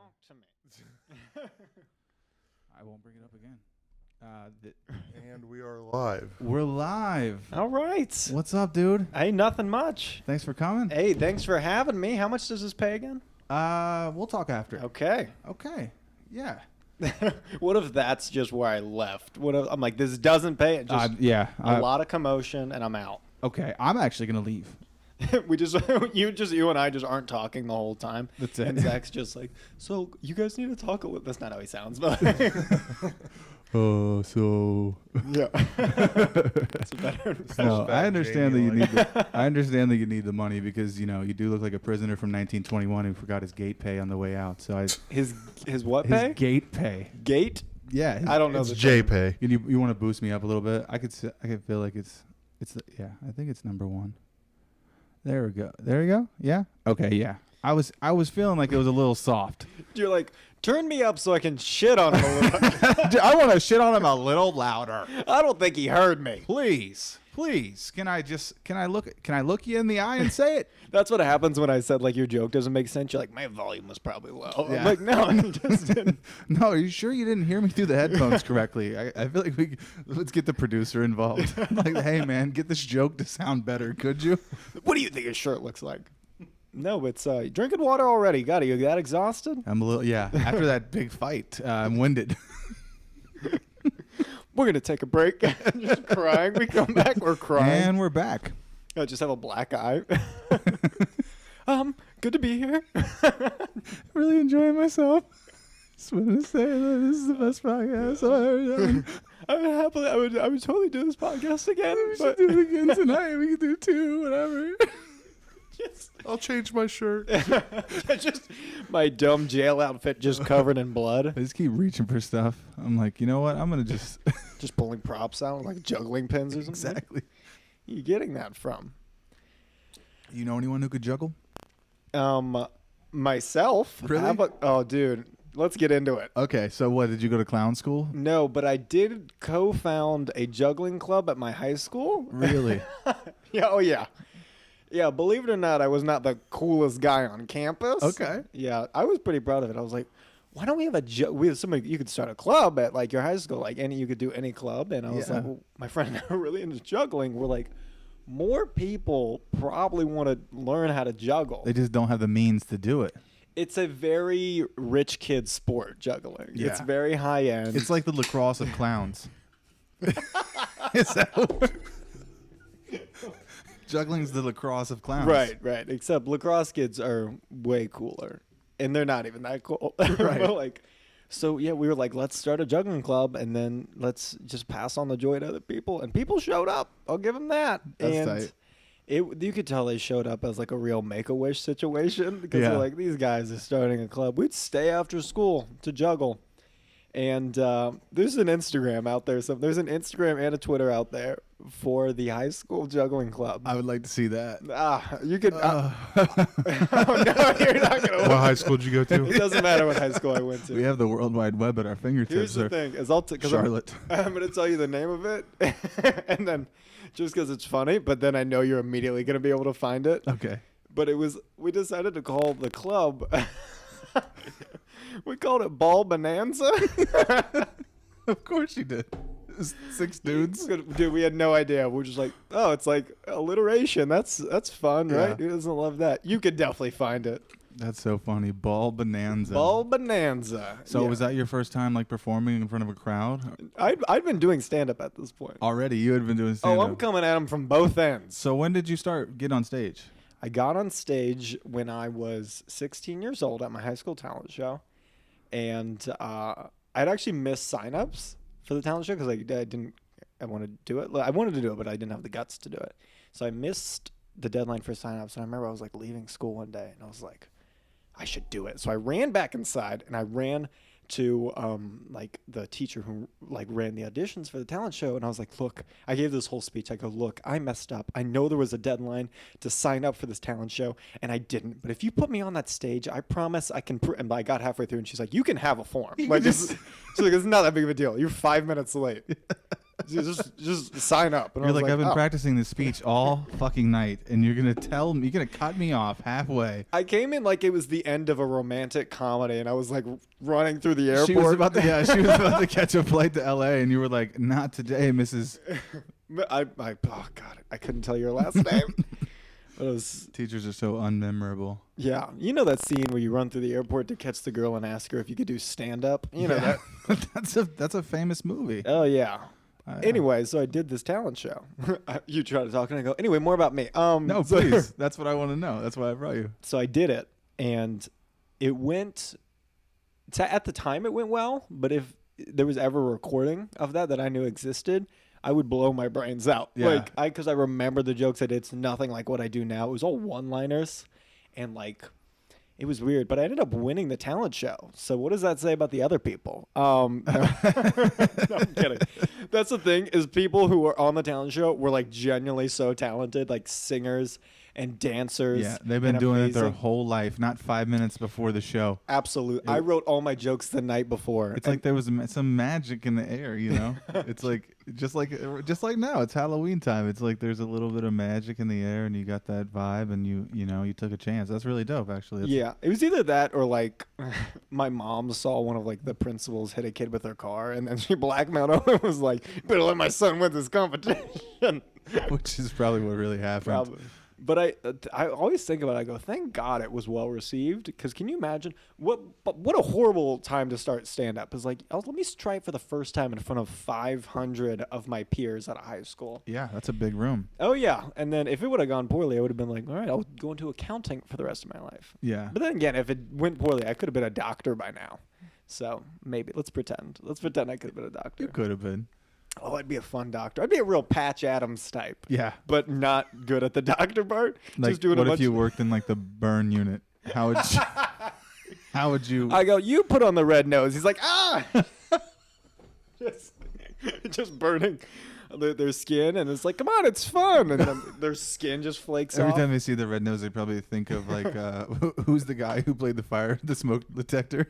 talk to me. I won't bring it up again. And we are live. We're live. All right. What's up, dude? Hey, nothing much. Thanks for coming. Hey, thanks for having me. How much does this pay again? We'll talk after. Okay. Okay. Yeah. What if that's just where I left? What if I'm like, this doesn't pay? It just Yeah. a lot of commotion, and I'm out. Okay. I'm actually gonna leave. We just you and I just aren't talking the whole time. That's it. And Zach's just like, so you guys need to talk a little. That's not how he sounds, but Oh, so. yeah. That's a better. No, I understand that you Jamie need. I understand that you need the money because you do look like a prisoner from 1921 who forgot his gate pay on the way out. So His what his pay? gate pay. Gate? Yeah. I don't know. It's the JPay. You want to boost me up a little bit? I could feel like it's yeah. I think it's number one. There we go. There we go. Yeah. Okay. Yeah. I was feeling like it was a little soft. You're like, turn me up so I can shit on him a little. I want to shit on him a little louder. I don't think he heard me. Please. Can I look you in the eye and say it? That's what happens when I said like your joke doesn't make sense. You're like, my volume was probably low. Yeah. I'm like, no, I just didn't. No, are you sure you didn't hear me through the headphones correctly? I feel like let's get the producer involved. Like, hey man, get this joke to sound better, could you? What do you think his shirt looks like? No, it's drinking water already. Got it. You that exhausted? I'm a little after that big fight, I'm winded. We're gonna take a break. Just crying. We come back. We're crying. And we're back. I just have a black eye. Good to be here. Really enjoying myself. Just wanted to say that this is the best podcast I've ever done. I would totally do this podcast again. We should do it again tonight. We can do two, whatever. I'll change my shirt. Just my dumb jail outfit just covered in blood. I just keep reaching for stuff. I'm like, you know what? I'm gonna just Just pulling props out like juggling pins or something. exactly. Where are you getting that from? You know anyone who could juggle? Myself. Really? Oh, dude. Let's get into it. Okay, so what? Did you go to clown school? No, but I did co-found a juggling club at my high school. Really? Yeah. Oh, yeah. Yeah, believe it or not, I was not the coolest guy on campus. Okay. Yeah, I was pretty proud of it. I was like, why don't we have you could start a club at like your high school, like you could do any club. And I was like, well, my friend and I were really into juggling. We're like, more people probably want to learn how to juggle. They just don't have the means to do it. It's a very rich kid sport, juggling. Yeah. It's very high end. It's like the lacrosse of clowns. Is that Juggling's the lacrosse of clowns. Right. Except lacrosse kids are way cooler, and they're not even that cool. Right. So yeah, we were like, let's start a juggling club, and then let's just pass on the joy to other people. And people showed up. I'll give them that. That's and tight. You could tell they showed up as like a real Make-A-Wish situation because Yeah. they're like, these guys are starting a club. We'd stay after school to juggle. And there's an Instagram out there. So there's an Instagram and a Twitter out there for the high school juggling club. I would like to see that. You could. Oh no, you're not gonna. What high school did you go It to? doesn't matter what high school I went to. We have the World Wide Web at our fingertips. Here's the sir. thing: is Charlotte. I'm going to tell you the name of it, and then just because it's funny, but then I know you're immediately going to be able to find it. Okay. But we decided to call the club. We called it Ball Bonanza. Of course you did. Six dudes. Dude, we had no idea. We're just like, oh, it's like alliteration. That's fun, right? Yeah. Who doesn't love that? You could definitely find it. That's so funny. Ball Bonanza. Ball Bonanza. So Yeah. was that your first time like performing in front of a crowd? I'd been doing stand-up at this point. Already, you had been doing Oh, stand-up. I'm coming at them from both ends. So when did you get on stage? I got on stage when I was 16 years old at my high school talent show. And I'd actually missed signups for the talent show because I wanted to do it. I wanted to do it, but I didn't have the guts to do it. So I missed the deadline for signups. And I remember I was like leaving school one day and I was like, I should do it. So I ran back inside and I ran to like the teacher who like ran the auditions for the talent show, and I was like, look, I gave this whole speech. I go, look, I messed up. I know there was a deadline to sign up for this talent show and I didn't, but if you put me on that stage, I promise I can and I got halfway through and she's like, you can have a form. Like she's like, it's not that big of a deal. You're 5 minutes late. just sign up. And I You're was like, I've been oh. practicing this speech all fucking night, and you're gonna cut me off halfway. I came in like it was the end of a romantic comedy, and I was like running through the airport. She was about to catch a flight to L.A., and you were like, not today, Mrs. Oh God, I couldn't tell your last name. It was, Teachers are so unmemorable. yeah, you know that scene where you run through the airport to catch the girl and ask her if you could do stand up. You know that. that's a famous movie. Oh yeah. I- Anyway, so I did this talent show. You try to talk, and I go, anyway, more about me. No, so- please. That's what I want to know. That's why I brought you. So I did it, and it went. At the time, it went well. But if there was ever a recording of that I knew existed, I would blow my brains out. Yeah. Because I remember the jokes I did. It's nothing like what I do now. It was all one-liners, and it was weird. But I ended up winning the talent show. So what does that say about the other people? No, no, I'm kidding. That's the thing is people who were on the talent show were like genuinely so talented, like singers and dancers. Yeah, they've been and doing it their amazing. whole life, not 5 minutes before the show. Absolutely. I wrote all my jokes the night before. It's like there was some magic in the air, you know? It's like just like now, it's Halloween time. It's like there's a little bit of magic in the air, and you got that vibe, and you took a chance. That's really dope, actually. Yeah, it was either that or like my mom saw one of like the principals hit a kid with her car, and then she blackmailed him and was like, "Better let my son win this competition." Which is probably what really happened. Probably. But I always think about it. I go, thank God it was well received. Because can you imagine what a horrible time to start stand up? Is like, let me try it for the first time in front of 500 of my peers at a high school. Yeah, that's a big room. Oh yeah, and then if it would have gone poorly, I would have been like, all right, I'll go into accounting for the rest of my life. Yeah. But then again, if it went poorly, I could have been a doctor by now. So maybe let's pretend I could have been a doctor. You could have been. Oh, I'd be a fun doctor. I'd be a real Patch Adams type. Yeah. But not good at the doctor part. Like, Just doing what a if bunch you worked in like the burn unit? How would you? I go, you put on the red nose. He's like, ah, just burning their skin, and it's like, come on, it's fun, and then their skin just flakes Every off. time they see the red nose, they probably think of like, who's the guy who played the smoke detector?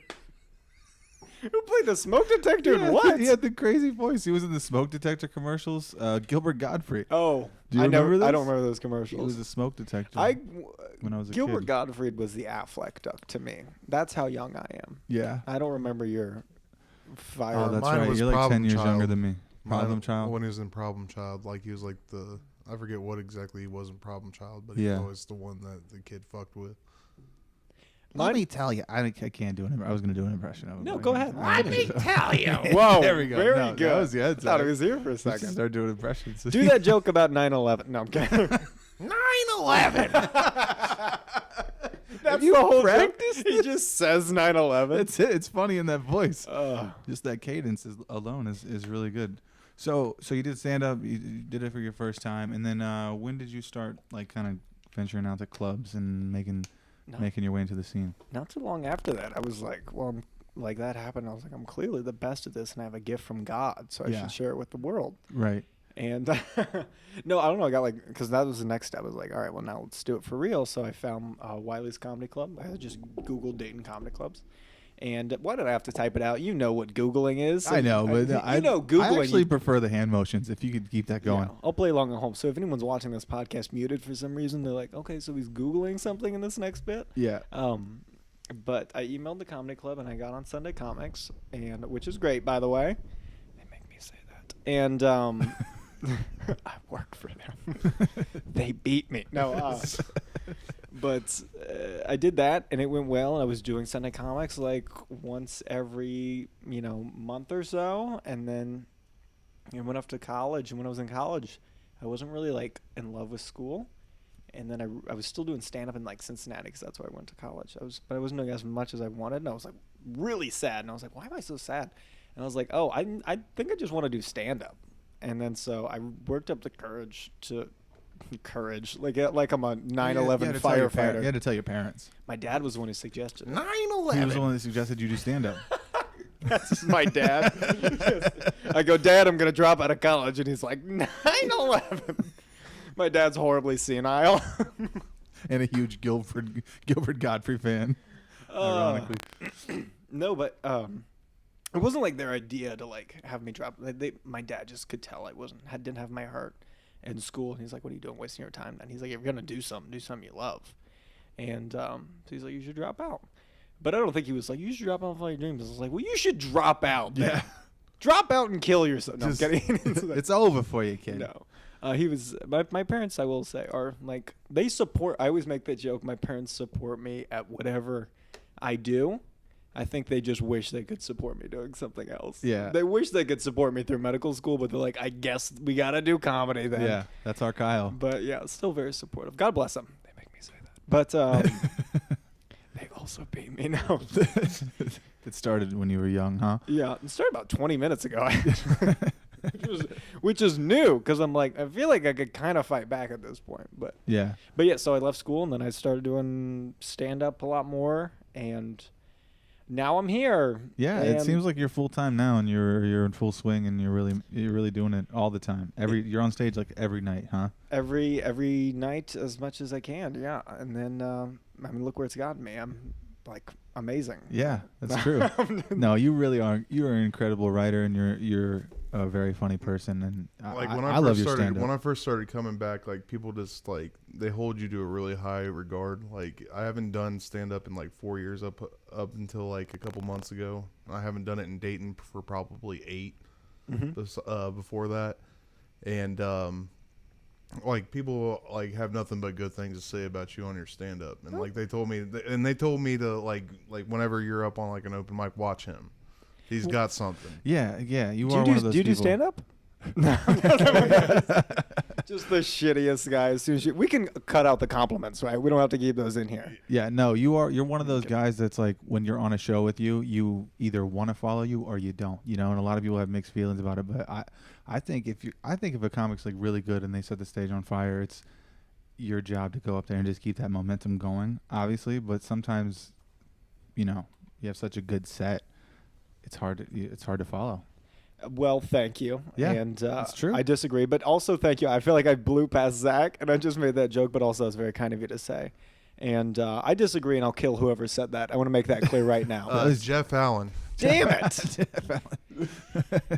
Who played the smoke detector and Yeah, what? He had the crazy voice. He was in the smoke detector commercials. Gilbert Godfrey. Oh, Do you I remember I this? don't remember those He commercials. was a smoke detector when I was a Gilbert kid. Gottfried was the Affleck duck to me. That's how young I am. Yeah. I don't remember your fire. Oh, that's mine right. was You're like 10 Problem years Child. younger than me. Mine- Problem child. When he was in Problem Child, like he was like I forget what exactly he was in Problem Child, but he Yeah. was always the one that the kid fucked with. Let me tell you, I can't do an. I was going to do an impression of him. No, but I go can't. ahead. Let me tell you. Whoa, There we go. Very No, good. that was- yeah, I it's thought all it was here for a Let's second. start doing impressions. Do that joke about 9/11. No, I'm kidding. 9/11. That's you the whole practiced joke. He just says 9/11. That's it. It's funny in that voice. Ugh. Just that cadence alone is really good. So you did stand up. You did it for your first time, and then when did you start like kind of venturing out to clubs and making your way into the scene? Not too long after that, I was like, well, like that happened. I was like, I'm clearly the best at this, and I have a gift from God, so I Yeah. should share it with the world. Right. And no, I don't know. I got like, because that was the next step. I was like, all right, well, now let's do it for real. So I found Wileys Comedy Club. I just Googled Dayton comedy clubs. And why did I have to type it out? You know what Googling is. I know, but you know Googling. I actually prefer the hand motions. If you could keep that going. Yeah, I'll play along at home. So if anyone's watching this podcast muted for some reason, they're like, okay, so he's Googling something in this next bit. Yeah. But I emailed the comedy club and I got on Sunday Comics, and which is great, by the way. They make me say that. And I worked for them. They beat me. No, but I did that, and it went well. And I was doing Sunday Comics like once every month or so, and then I went off to college. And when I was in college, I wasn't really like in love with school. And then I was still doing stand up in like Cincinnati because that's where I went to college. But I wasn't doing as much as I wanted, and I was like really sad. And I was like, why am I so sad? And I was like, oh, I think I just want to do stand up. And then so I worked up the courage like I'm a 9/11 firefighter. You had to tell your parents. My dad was the one who suggested it. 9/11. He was the one that suggested you do stand up. That's my dad. I go, Dad, I'm gonna drop out of college, and he's like, 9/11. My dad's horribly senile. And a huge Gilbert Godfrey fan. Ironically. No, but It wasn't like their idea to like have me drop. My dad just could tell I didn't have my heart in school, and he's like, "What are you doing, wasting your time?" And he's like, "If you're gonna do something you love." And so he's like, "You should drop out." But I don't think he was like, "You should drop out and follow your dreams." I was like, "Well, you should drop out, man. Yeah. Drop out and kill yourself." No, I'm kidding. It's over for you, kid. No. He was my parents, I will say, are like they support. I always make that joke. My parents support me at whatever I do. I think they just wish they could support me doing something else. Yeah. They wish they could support me through medical school, but they're like, I guess we gotta do comedy then. Yeah, that's our Kyle. But yeah, still very supportive. God bless them. They make me say that. But they also beat me now. It started when you were young, huh? Yeah, it started about 20 minutes ago. which is new because I'm like, I feel like I could kind of fight back at this point. But yeah, so I left school and then I started doing stand up a lot more, and now I'm here. Yeah, it seems like you're full time now, and you're in full swing, and you're really doing it all the time. You're on stage like every night, huh? Every night as much as I can, yeah. And then I mean, look where it's gotten me. I'm like amazing. Yeah, that's true. No, you really are. You're an incredible writer, and you're a very funny person, and like I love your stand-up. When I first started coming back, like people just like they hold you to a really high regard. Like I haven't done stand-up in like 4 years up until like a couple months ago. I haven't done it in Dayton for probably 8 before that, and like people like have nothing but good things to say about you on your stand-up, and like they told me to like whenever you're up on like an open mic, watch him. He's got something. Yeah. You are one of those people. Do you do stand-up? No. Just the shittiest guy. As soon as we can cut out the compliments, right? We don't have to keep those in here. Yeah, no, you're one of those guys that's like when you're on a show with you either want to follow you or you don't. You know, and a lot of people have mixed feelings about it. But I think if a comic's like really good and they set the stage on fire, it's your job to go up there and just keep that momentum going, obviously. But sometimes, you know, you have such a good set. It's hard to follow. Well, thank you. Yeah, and that's true. I disagree, but also thank you. I feel like I blew past Zach, and I just made that joke, but also it's very kind of you to say. And I disagree, and I'll kill whoever said that. I want to make that clear right now. It's Jeff Allen. Damn it! Jeff Allen.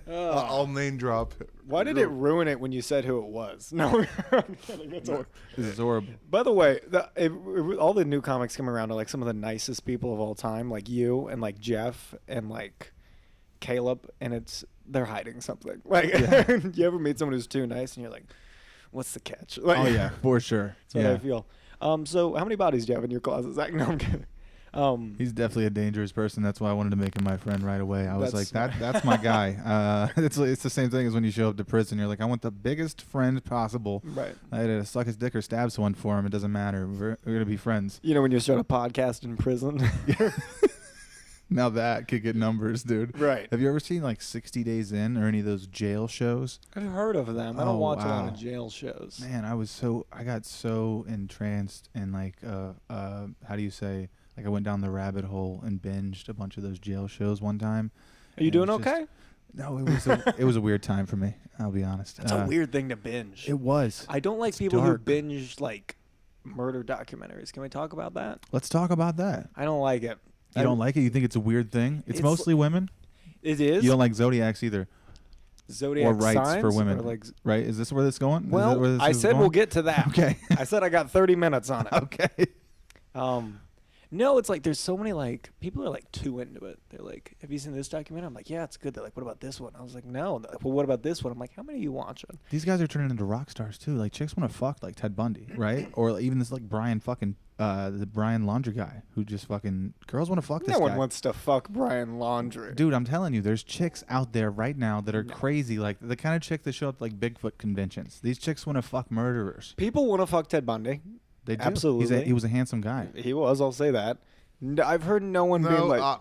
I'll name drop. Why did it ruin it when you said who it was? No, I'm kidding. That's horrible. This is horrible. By the way, all the new comics coming around are like some of the nicest people of all time, like you and like Jeff and like Caleb, and they're hiding something. Like, you ever meet someone who's too nice, and you're like, "What's the catch?" Like, oh yeah, for sure. That's what I feel. So how many bodies do you have in your closet, Zach? No, I'm kidding. He's definitely a dangerous person. That's why I wanted to make him my friend right away. I was like, that's my guy. It's the same thing as when you show up to prison. You're like, I want the biggest friend possible. Right. I had to suck his dick or stab someone for him. It doesn't matter. We're gonna be friends. You know when you start a podcast in prison. Now that could get numbers, dude. Right. Have you ever seen like 60 Days In or any of those jail shows? I've heard of them. I don't watch a lot of jail shows. Man, I got so entranced and like how do you say? Like I went down the rabbit hole and binged a bunch of those jail shows one time. Are you doing okay? No, it was a weird time for me. I'll be honest. That's a weird thing to binge. It was. I don't like people who binge like murder documentaries. Can we talk about that? Let's talk about that. I don't like it. You don't like it? You think it's a weird thing? It's mostly women? It is. You don't like Zodiacs either? Zodiac or rights signs for women, like, right? Is this where this going? Well, I said we'll get to that. Okay. I said I got 30 minutes on it. Okay. No, it's like there's so many like people are like too into it. They're like, "Have you seen this documentary?" I'm like, "Yeah, it's good." They're like, "What about this one?" I was like, "No." And they're like, "Well, what about this one?" I'm like, "How many are you watching?" These guys are turning into rock stars too. Like chicks want to fuck like Ted Bundy, right? Or even this like the Brian Laundrie guy who just fucking girls want to fuck this guy. No one wants to fuck Brian Laundrie. Dude, I'm telling you, there's chicks out there right now that are crazy, like the kind of chick that show up at, like Bigfoot conventions. These chicks want to fuck murderers. People want to fuck Ted Bundy. They do. Absolutely. He was a handsome guy. He was. I'll say that. I've heard no one being like.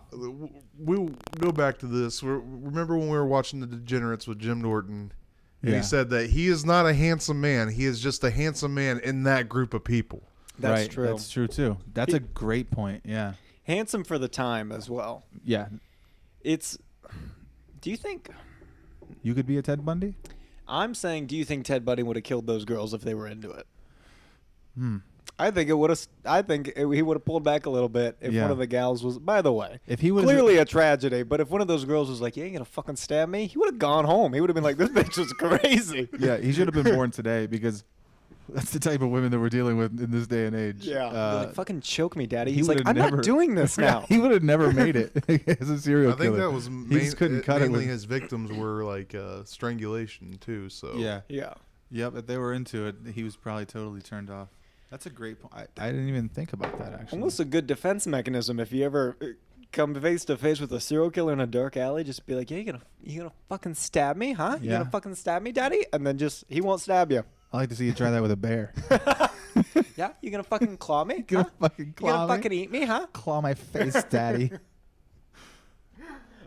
We'll go back to this. Remember when we were watching The Degenerates with Jim Norton? And he said that he is not a handsome man. He is just a handsome man in that group of people. That's true. That's true, too. That's a great point. Yeah. Handsome for the time as well. Yeah. Do you think. You could be a Ted Bundy? I'm saying, do you think Ted Bundy would have killed those girls if they were into it? I think it would have. He would have pulled back a little bit if Yeah. one of the gals was. By the way, If he was clearly a tragedy, but if one of those girls was like, "You ain't gonna fucking stab me," he would have gone home. He would have been like, "This bitch was crazy." yeah, he should have been born today because that's the type of women that we're dealing with in this day and age. Yeah, They're like, fucking choke me, daddy. he He's like, would've I'm never- not doing this now. He would have never made it as a serial I think killer. that was He just couldn't cut it mainly with- his victims were like strangulation too. So Yeah. Yeah. Yep. If they were into it, he was probably totally turned off. That's a great point. I didn't even think about that actually. Almost a good defense mechanism if you ever come face to face with a serial killer in a dark alley. Just be like, "Yeah, you gonna fucking stab me, huh? You Yeah. gonna fucking stab me, daddy?" And then he won't stab you. I like to see you try that with a bear. Yeah, you gonna fucking claw me? Gonna Huh? fucking You claw gonna me? fucking eat me, huh? Claw my face, daddy.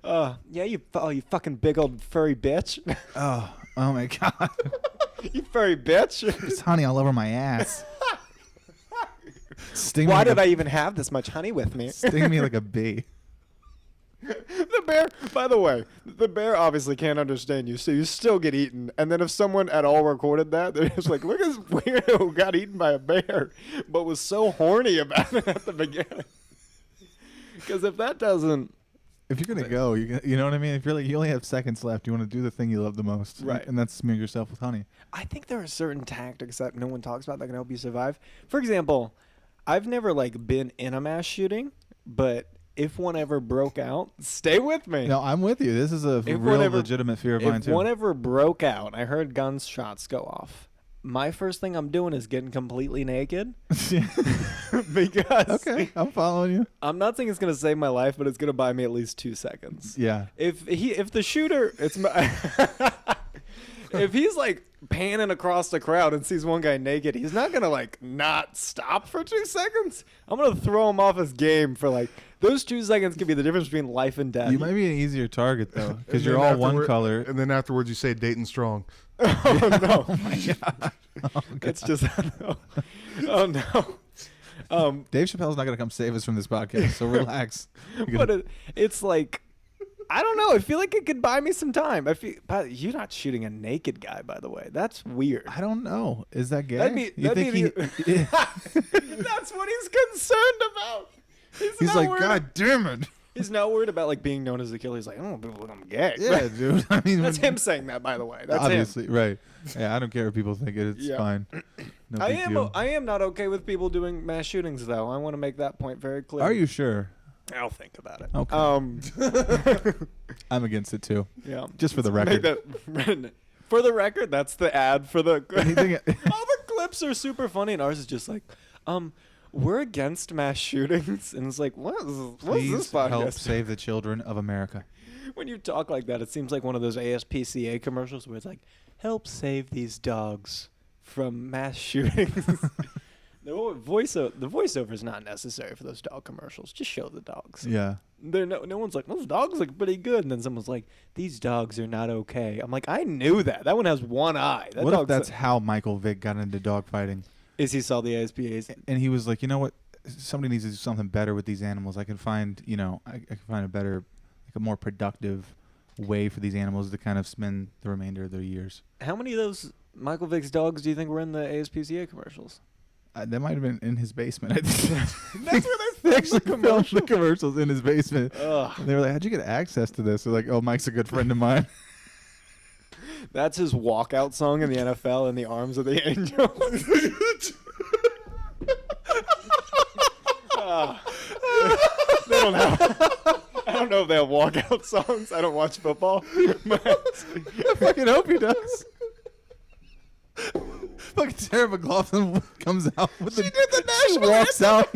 Yeah, you fucking big old furry bitch. oh my god. You furry bitch. There's honey all over my ass. Sting me Why like did a- I even have this much honey with me? Sting me like a bee. The bear, by the way, the bear obviously can't understand you, so you still get eaten. And then if someone at all recorded that, they're just like, look at this weirdo who got eaten by a bear, but was so horny about it at the beginning. Because if that doesn't... If you're gonna go, you know what I mean. If you're like you only have seconds left, you want to do the thing you love the most, Right. And that's smear yourself with honey. I think there are certain tactics that no one talks about that can help you survive. For example, I've never been in a mass shooting, but if one ever broke out, stay with me. No, I'm with you. This is a If real one ever- legitimate fear of mine If too. one ever broke out, I heard gunshots go off. My first thing I'm doing is getting completely naked because Okay, I'm following you. I'm not saying it's gonna save my life, but it's gonna buy me at least 2 seconds. Yeah. If the shooter, if he's panning across the crowd and sees one guy naked, he's not gonna not stop for 2 seconds. I'm gonna throw him off his game for those 2 seconds could be the difference between life and death. You might be an easier target though, because And you're then all one afterward- color. And then afterwards, you say Dayton Strong. Oh no! Oh my god. Oh, It's just oh no. Dave Chappelle's not gonna come save us from this podcast, so relax. But it's I don't know. I feel like it could buy me some time. But you're not shooting a naked guy, by the way. That's weird. I don't know. Is that gay? That'd be- you that'd think be he? That's what he's concerned about. He's not like, worried- God damn it. He's not worried about being known as the killer. He's like, I don't want people to think I'm gay. Yeah, dude. I mean, That's him saying that, by the way. That's him. obviously, right? Yeah, I don't care if people think it. It's Yeah. fine. No big deal. I am not okay with people doing mass shootings, though. I want to make that point very clear. Are you sure? I'll think about it. Okay. I'm against it too. Yeah. Just for the Make record. that for the record. That's the ad for the. Anything- All the clips are super funny, and ours is just we're against mass shootings, and it's like, what's this Please help podcast? save the children of America. When you talk like that, it seems like one of those ASPCA commercials where it's like, help save these dogs from mass shootings. The voiceover is not necessary for those dog commercials. Just show the dogs. Yeah. No one's like, those dogs look pretty good. And then someone's like, these dogs are not okay. I'm like, I knew that. That one has one eye. That What if dog's that's how Michael Vick got into dog fighting? is he saw the ASPAs? And he was like, you know what? Somebody needs to do something better with these animals. I can find, I can find a better, a more productive way for these animals to kind of spend the remainder of their years. How many of those Michael Vick's dogs do you think were in the ASPCA commercials? That might have been in his basement. I think. That's where They actually filmed the commercials in his basement. Ugh. And they were like, how'd you get access to this? They're like, oh, Mike's a good friend of mine. That's his walkout song in the NFL, In the Arms of the Angel. They don't have. I don't know if they have walkout songs. I don't watch football. But I fucking hope he does. Fucking Sarah McLaughlin comes out with the national walks out.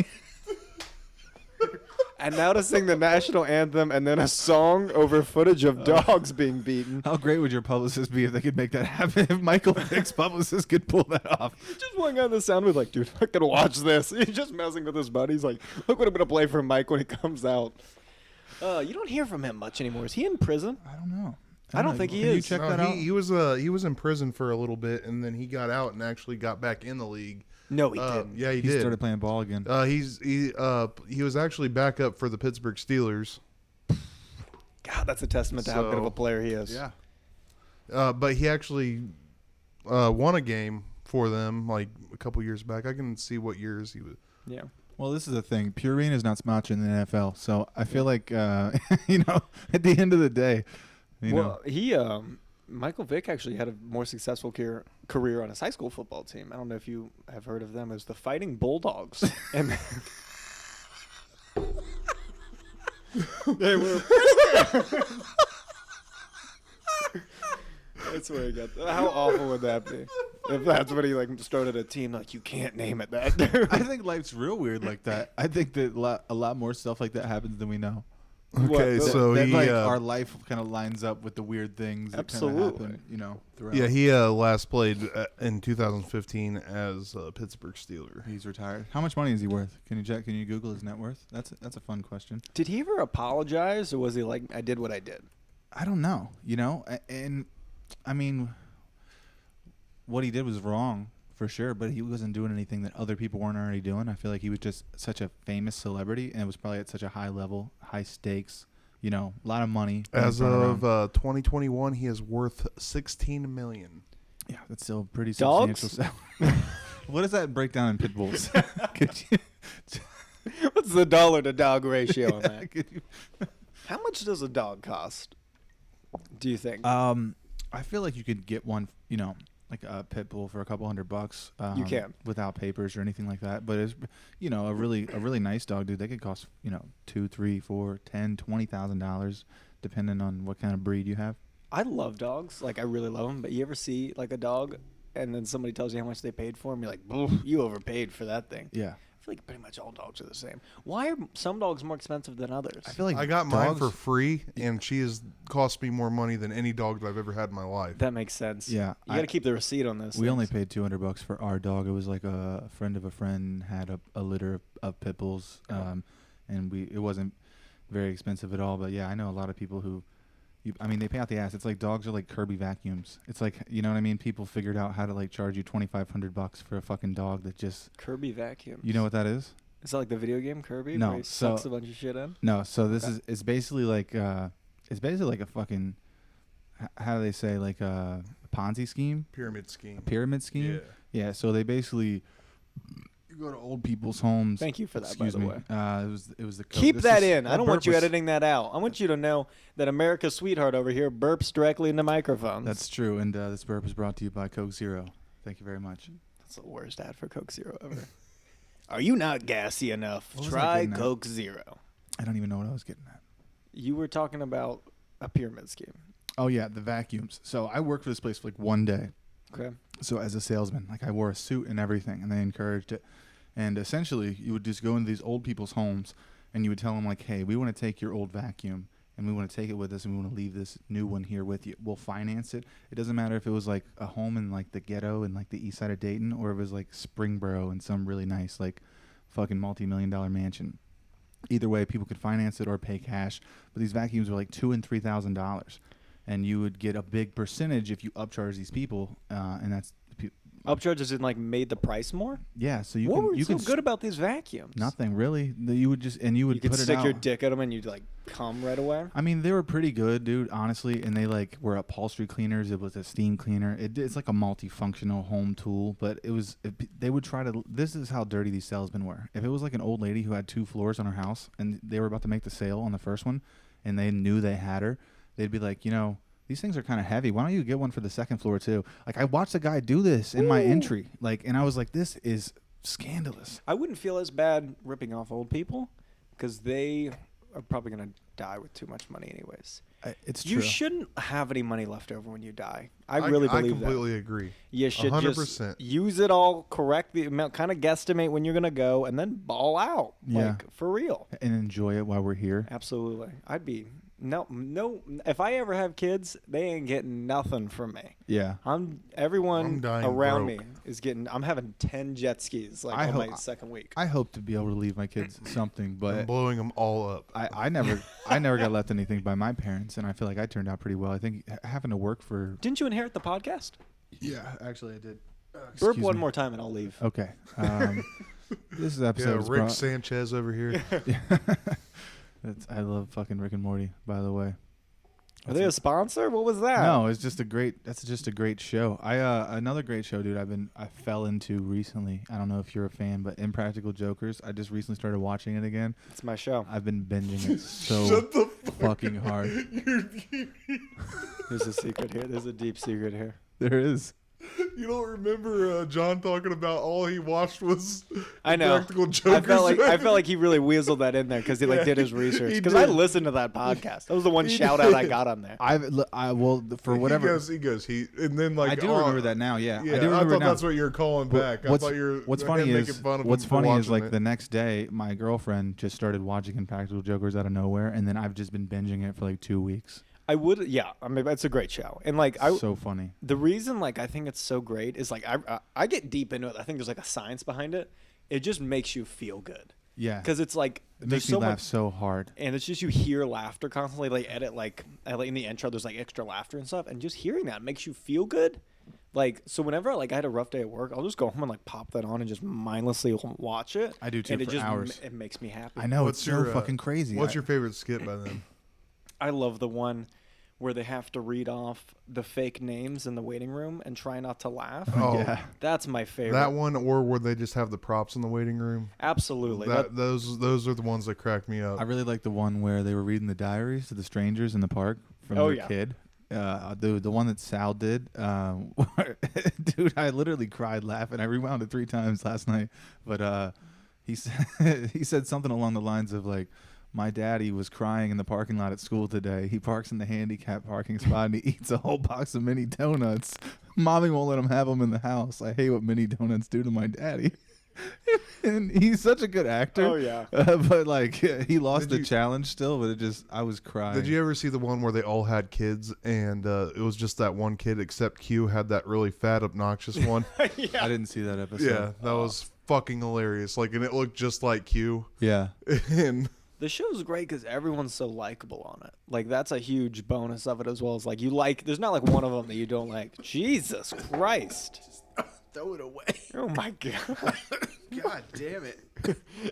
and now to sing the national anthem and then a song over footage of dogs being beaten. How great would your publicist be if they could make that happen? If Michael Vick's publicist could pull that off. Just one guy on the sound was like, dude, I could watch this. He's just messing with his buddies. Like, look what I'm going to play for Mike when he comes out. You don't hear from him much anymore. Is he in prison? I don't know. I don't think he Can you is. check No, that out? he was in prison for a little bit, and then he got out and actually got back in the league. No, he didn't. Yeah, he He did. started playing ball again. He was actually back up for the Pittsburgh Steelers. God, that's a testament to how good of a So, player he is. But he actually won a game for them like a couple years back. I can see what years he was. Yeah. Well, this is the thing. Purina is not sponsoring the NFL, so I feel like you know, at the end of the day, you know. He Michael Vick actually had a more successful career on his high school football team. I don't know if you have heard of them. It was the Fighting Bulldogs. And they were. That's where he got. How awful would that be? If that's what he like started a team, like you can't name it that. I think life's real weird like that. I think that a lot more stuff like that happens than we know. Okay, so that, he like our life kind of lines up with the weird things that kind of Absolutely. happen, you know. Throughout. yeah, he last played in 2015 as a Pittsburgh Steeler. He's retired. How much money is he worth? Can you check? Can you Google his net worth? That's a fun question. Did he ever apologize, or was he like, "I did what I did"? I don't know. You know, and I mean, what he did was wrong for sure, but he wasn't doing anything that other people weren't already doing. I feel like he was just such a famous celebrity, and it was probably at such a high level, high stakes. You know, a lot of money. As of 2021, he is worth $16 million. Yeah, that's still a pretty Dogs? substantial salary. What does that break down in pit bulls? Could you, What's the dollar to dog ratio on that? could you, How much does a dog cost? Do you think? I feel like you could get one, you know, like a pit bull for a couple $100. You can. Without papers or anything like that. But it's, you know, a really nice dog, dude. They could cost, you know, $2,000, $3,000, $4,000, $10,000, $20,000, depending on what kind of breed you have. I love dogs. Like, I really love them. But you ever see, like, a dog, and then somebody tells you how much they paid for him? You're like, you overpaid for that thing. Yeah. I feel like pretty much all dogs are the same. Why are some dogs more expensive than others? I feel like I got mine dogs, for free, and she has cost me more money than any dog that I've ever had in my life. That makes sense. Yeah. You got to keep the receipt on this. We only paid $200 for our dog. It was like a friend of a friend had a litter of pit bulls, and it wasn't very expensive at all. But yeah, I know a lot of people who, I mean, they pay out the ass. It's like dogs are like Kirby vacuums. It's like, you know what I mean? People figured out how to like charge you $2,500 for a fucking dog that just Kirby vacuums. You know what that is? Is that like the video game Kirby? No, Where he so- sucks a bunch of shit in? No. So this is it's basically like a fucking how do they say, like a Ponzi scheme, Pyramid scheme. pyramid scheme. Yeah. So they basically. You go to old people's homes. Thank you for that, Excuse by the me. way. It was the code. Keep This that is- in. I don't want burp you was- editing that out. I want you to know that America's sweetheart over here burps directly into microphones. That's true, and this burp is brought to you by Coke Zero. Thank you very much. That's the worst ad for Coke Zero ever. Are you not gassy enough? What was I Try getting at? Coke Zero. I don't even know what I was getting at. You were talking about a pyramid scheme. Oh yeah, the vacuums. So I worked for this place for like one day. Okay. So as a salesman, like I wore a suit and everything, and they encouraged it. And essentially, you would just go into these old people's homes, and you would tell them like, "Hey, we want to take your old vacuum, and we want to take it with us, and we want to leave this new one here with you. We'll finance it. It doesn't matter if it was like a home in like the ghetto in like the east side of Dayton, or if it was like Springboro in some really nice like fucking multi-million-dollar mansion. Either way, people could finance it or pay cash. But these vacuums were like $2,000 and $3,000, and you would get a big percentage if you upcharge these people, and that's Upcharges in like made the price more. yeah. So you What can were you so can good about these vacuums? nothing really. You would just you would You could put it stick out. your dick at them and you'd like come right away. I mean, they were pretty good, dude, honestly, and they like were upholstery cleaners. It was a steam cleaner. It's like a multifunctional home tool, but they would try to. This is how dirty these salesmen were. If it was like an old lady who had 2 floors on her house and they were about to make the sale on the first one, and they knew they had her, they'd be like, you know, these things are kind of heavy. Why don't you get one for the second floor too? Like I watched a guy do this in my entry, like, and I was like, this is scandalous. I wouldn't feel as bad ripping off old people because they are probably going to die with too much money anyways. It's You true. shouldn't have any money left over when you die. I really believe I completely agree. You should 100%. just use it all, correct the amount, kind of guesstimate when you're going to go, and then ball out. Yeah. Like, for real. And enjoy it while we're here. Absolutely. I'd be... No. If I ever have kids, they ain't getting nothing from me. Yeah. Everyone I'm dying around broke. me is getting... I'm having 10 jet skis like I on hope- my second week. I hope to be able to leave my kids something, I'm but blowing them all up. I never got left anything by my parents, and I feel like I turned out pretty well. I think having to work for Didn't you inherit the podcast? actually I did. Burp one more time and I'll leave. Okay. This is episode. Yeah, was Rick brought- Sanchez over here. I love fucking Rick and Morty, by the way. Are they a sponsor? What was that? No, it's just a great. That's just a great show. Another great show, dude. I fell into recently. I don't know if you're a fan, but Impractical Jokers. I just recently started watching it again. It's my show. I've been binging it so fucking hard. There's a secret here. There's a deep secret here. There is. You don't remember John talking about all he watched was I know. Practical Jokers? I felt like he really weaseled that in there because he did his research. Because I listened to that podcast. That was the one shout out I got on there. For whatever. He goes, and then like I do remember that now. Yeah, Yeah, I do remember thought now. that's what you're calling back. I thought you're. What's funny making fun of him for is like watching the next day, my girlfriend just started watching Impractical Jokers out of nowhere, and then I've just been binging it for like 2 weeks. I would, yeah. I mean, it's a great show, and like, so funny. The reason, like, I think it's so great is like, I get deep into it. I think there's like a science behind it. It just makes you feel good. Yeah, because it's like it makes me laugh so hard, and it's just you hear laughter constantly. Like edit, like in the intro, there's like extra laughter and stuff, and just hearing that makes you feel good. Like, so whenever like I had a rough day at work, I'll just go home and like pop that on and just mindlessly watch it. I do too, and for hours. It makes me happy. I know, it's so fucking crazy. What's your favorite skit by them? I love the one where they have to read off the fake names in the waiting room and try not to laugh. Oh, yeah. That's my favorite. That one, or where they just have the props in the waiting room. Absolutely. Those are the ones that crack me up. I really like the one where they were reading the diaries to the strangers in the park from their kid. The one that Sal did. Dude, I literally cried laughing. I rewound it 3 times last night. But he said something along the lines of like, my daddy was crying in the parking lot at school today. He parks in the handicap parking spot and he eats a whole box of mini donuts. Mommy won't let him have them in the house. I hate what mini donuts do to my daddy. And he's such a good actor. Oh, yeah. But like he lost the challenge still, but I was crying. Did you ever see the one where they all had kids and it was just that one kid except Q had that really fat, obnoxious one? Yeah. I didn't see that episode. Yeah, that was fucking hilarious. Like, and it looked just like Q. Yeah. And the show's great because everyone's so likable on it. Like, that's a huge bonus of it as well. As like, there's not like one of them that you don't like. Jesus Christ. Just throw it away. Oh my God. God damn it.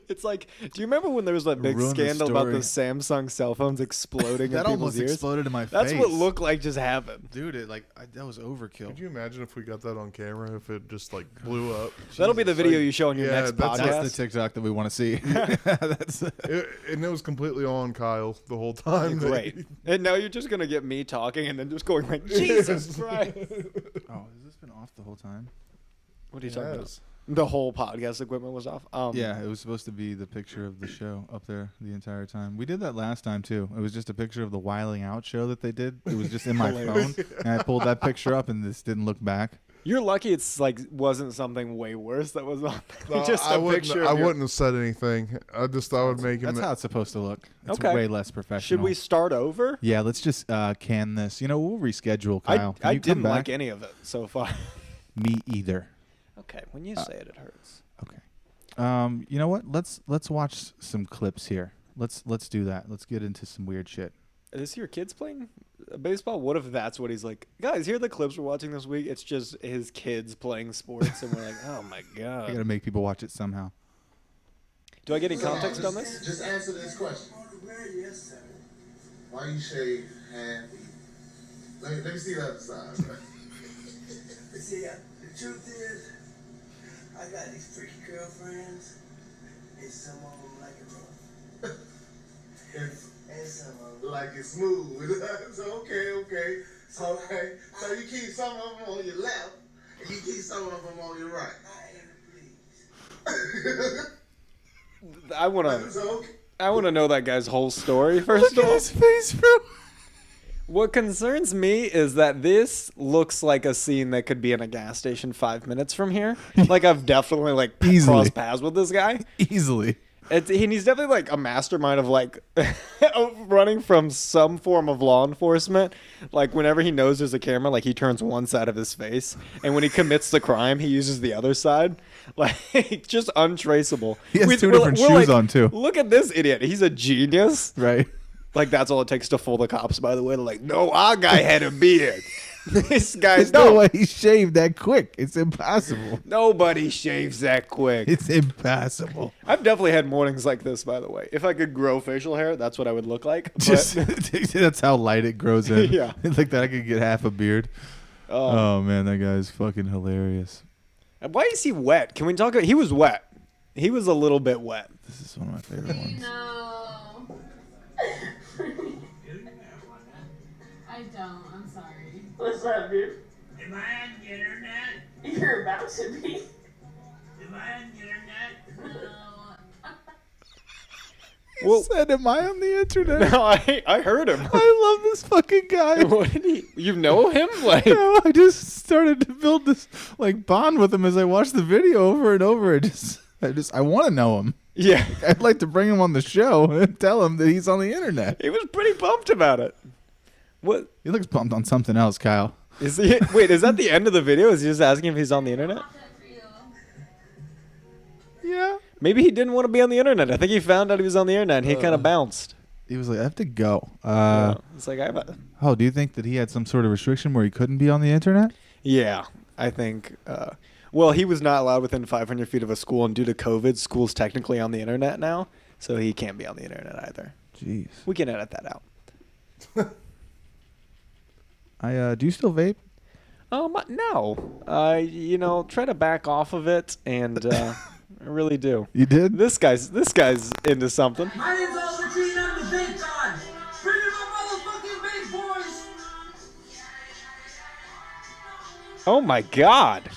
It's like, do you remember when there was that big scandal about the Samsung cell phones exploding that in people's almost ears? exploded in my That's face. what looked like just happened. Dude, that was overkill. Could you imagine if we got that on camera, if it just like blew up? That'll be the video you show on your next podcast. That's the TikTok that we want to see. And it was completely on Kyle the whole time. Great. And now you're just going to get me talking and then just going like, Jesus Christ. Oh, has this been off the whole time? What are you talking about? The whole podcast equipment was off? Yeah, it was supposed to be the picture of the show up there the entire time. We did that last time, too. It was just a picture of the Wiling Out show that they did. It was just in my phone, and I pulled that picture up, and this didn't look back. You're lucky it's like wasn't something way worse that was on there. No, Just a picture. I wouldn't have said anything. I would make him. That's how it's supposed to look. It's Okay. way less professional. Should we start over? Yeah, let's just can this. We'll reschedule, Kyle. Can I you come didn't back? like any of it so far. Me either. Okay, when you say it, it hurts. Okay. You know what? Let's watch some clips here. Let's do that. Let's get into some weird shit. Is your kids playing baseball? What if that's what he's like? Guys, here are the clips we're watching this week. It's just his kids playing sports, and we're like, oh my God. I gotta make people watch it somehow. Do I get any context on this? Just answer this question. Why you shave half? Let me see the other side. Right? See, the truth is, I got these freaky girlfriends, and some of them like it rough. And some of them Like it's smooth. So okay. So you keep some of them on your left, and you keep some of them on your right. I am pleased. I wanna So okay. know that guy's whole story first of all. His face, bro. What concerns me is that this looks like a scene that could be in a gas station 5 minutes from here. Like I've definitely like Easily. crossed paths with this guy. Easily. He's definitely like a mastermind of like running from some form of law enforcement. Like whenever he knows there's a camera, like he turns one side of his face, and when he commits the crime, he uses the other side. Like just untraceable. He has two different shoes on too. Look at this idiot. He's a genius. Right. Like that's all it takes to fool the cops. By the way, they're like, no, our guy had a beard. This guy's There's no way he shaved that quick. It's impossible. Nobody shaves that quick. It's impossible. I've definitely had mornings like this, by the way. If I could grow facial hair, that's what I would look like. But Just that's how light it grows in. Yeah. Like that I could get half a beard. Oh man, that guy's fucking hilarious. why is he wet? Can we talk about? He was wet. He was a little bit wet. This is one of my favorite ones. No. I don't. I'm sorry. What's up, dude? Am I on the internet? You're about to be. Am I on the internet? No. He Well- said, "Am I on the internet?" No, I heard him. I love this fucking guy. What did he? You know him? Like, No, I just started to build this like bond with him as I watched the video over and over. I want to know him. yeah, I'd like to bring him on the show and tell him that he's on the internet. he was pretty pumped about it. What He looks pumped on something else, Kyle. is he? Wait, is that the end of the video? Is he just asking if he's on the internet? Not that for you. Yeah. Maybe he didn't want to be on the internet. I think he found out he was on the internet and he kind of bounced. He was like, I have to go. It's like, Oh, do you think that he had some sort of restriction where he couldn't be on the internet? yeah, I think, well, he was not allowed within 500 feet of a school, and due to COVID, school's technically on the internet now, so he can't be on the internet either. Jeez. We can edit that out. Do you still vape? No. Try to back off of it, and I really do. You did? This guy's into something. My name's Oliver Tree and I'm the vape god. Bring in my motherfucking vape boys. Oh my God,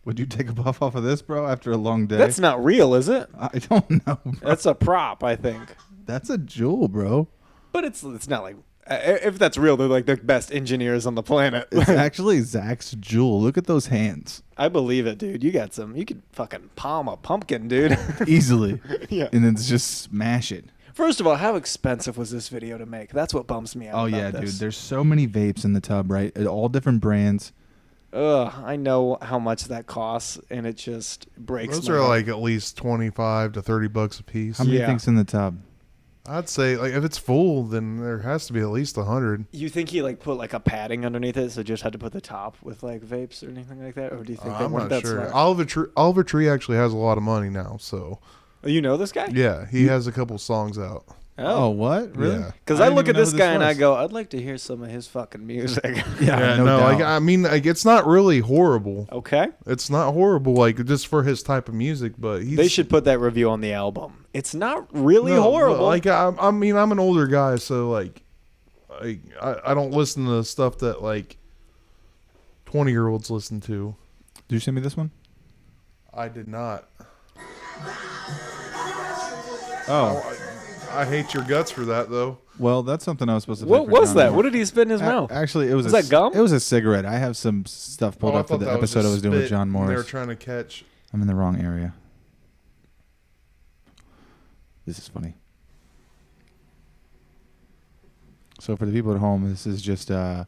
Would you take a puff off of this, bro, after a long day? that's not real, is it? I don't know, bro. That's a prop, I think. That's a jewel, bro. But it's not like if that's real, they're like the best engineers on the planet. It's actually Zach's jewel. Look at those hands. I believe it, dude. You could fucking palm a pumpkin, dude. Easily. Yeah. And then just smash it. First of all, how expensive was this video to make? That's what bumps me out. Oh, about yeah, this. dude. There's so many vapes in the tub, right? All different brands. Ugh, I know how much that costs, and it just breaks. Those my are heart. like at least $25 to $30 a piece. How many Yeah. things in the tub? I'd say like if it's full, then there has to be at least 100. You think he like put like a padding underneath it, so just had to put the top with like vapes or anything like that, or do you think they I'm weren't not that sure. smart? Oliver Tree actually has a lot of money now, so Oh, you know this guy? yeah, he has a couple songs out. Oh, what? Really? Yeah. Because I didn't look even at know this who guy and I was. go, I'd like to hear some of his fucking music. Yeah, no no, doubt. like I mean, like it's not really horrible. Okay. It's not horrible, like just for his type of music, but he's They should put that review on the album. It's not really No, but, horrible. Like I mean, I'm an older guy, so like, I don't listen to stuff that like 20-year-olds listen to. Did you send me this one? I did not. Oh. I hate your guts for that though. Well, that's something I was supposed to What pick for was John that? Moore. What did he spit in his mouth? Actually, it was Was that gum? It was a cigarette. I have some stuff pulled Oh, I up for thought the that episode I just was doing with spit John and They were Morris. trying to catch. I'm in the wrong area. This is funny. So for the people at home, this is just a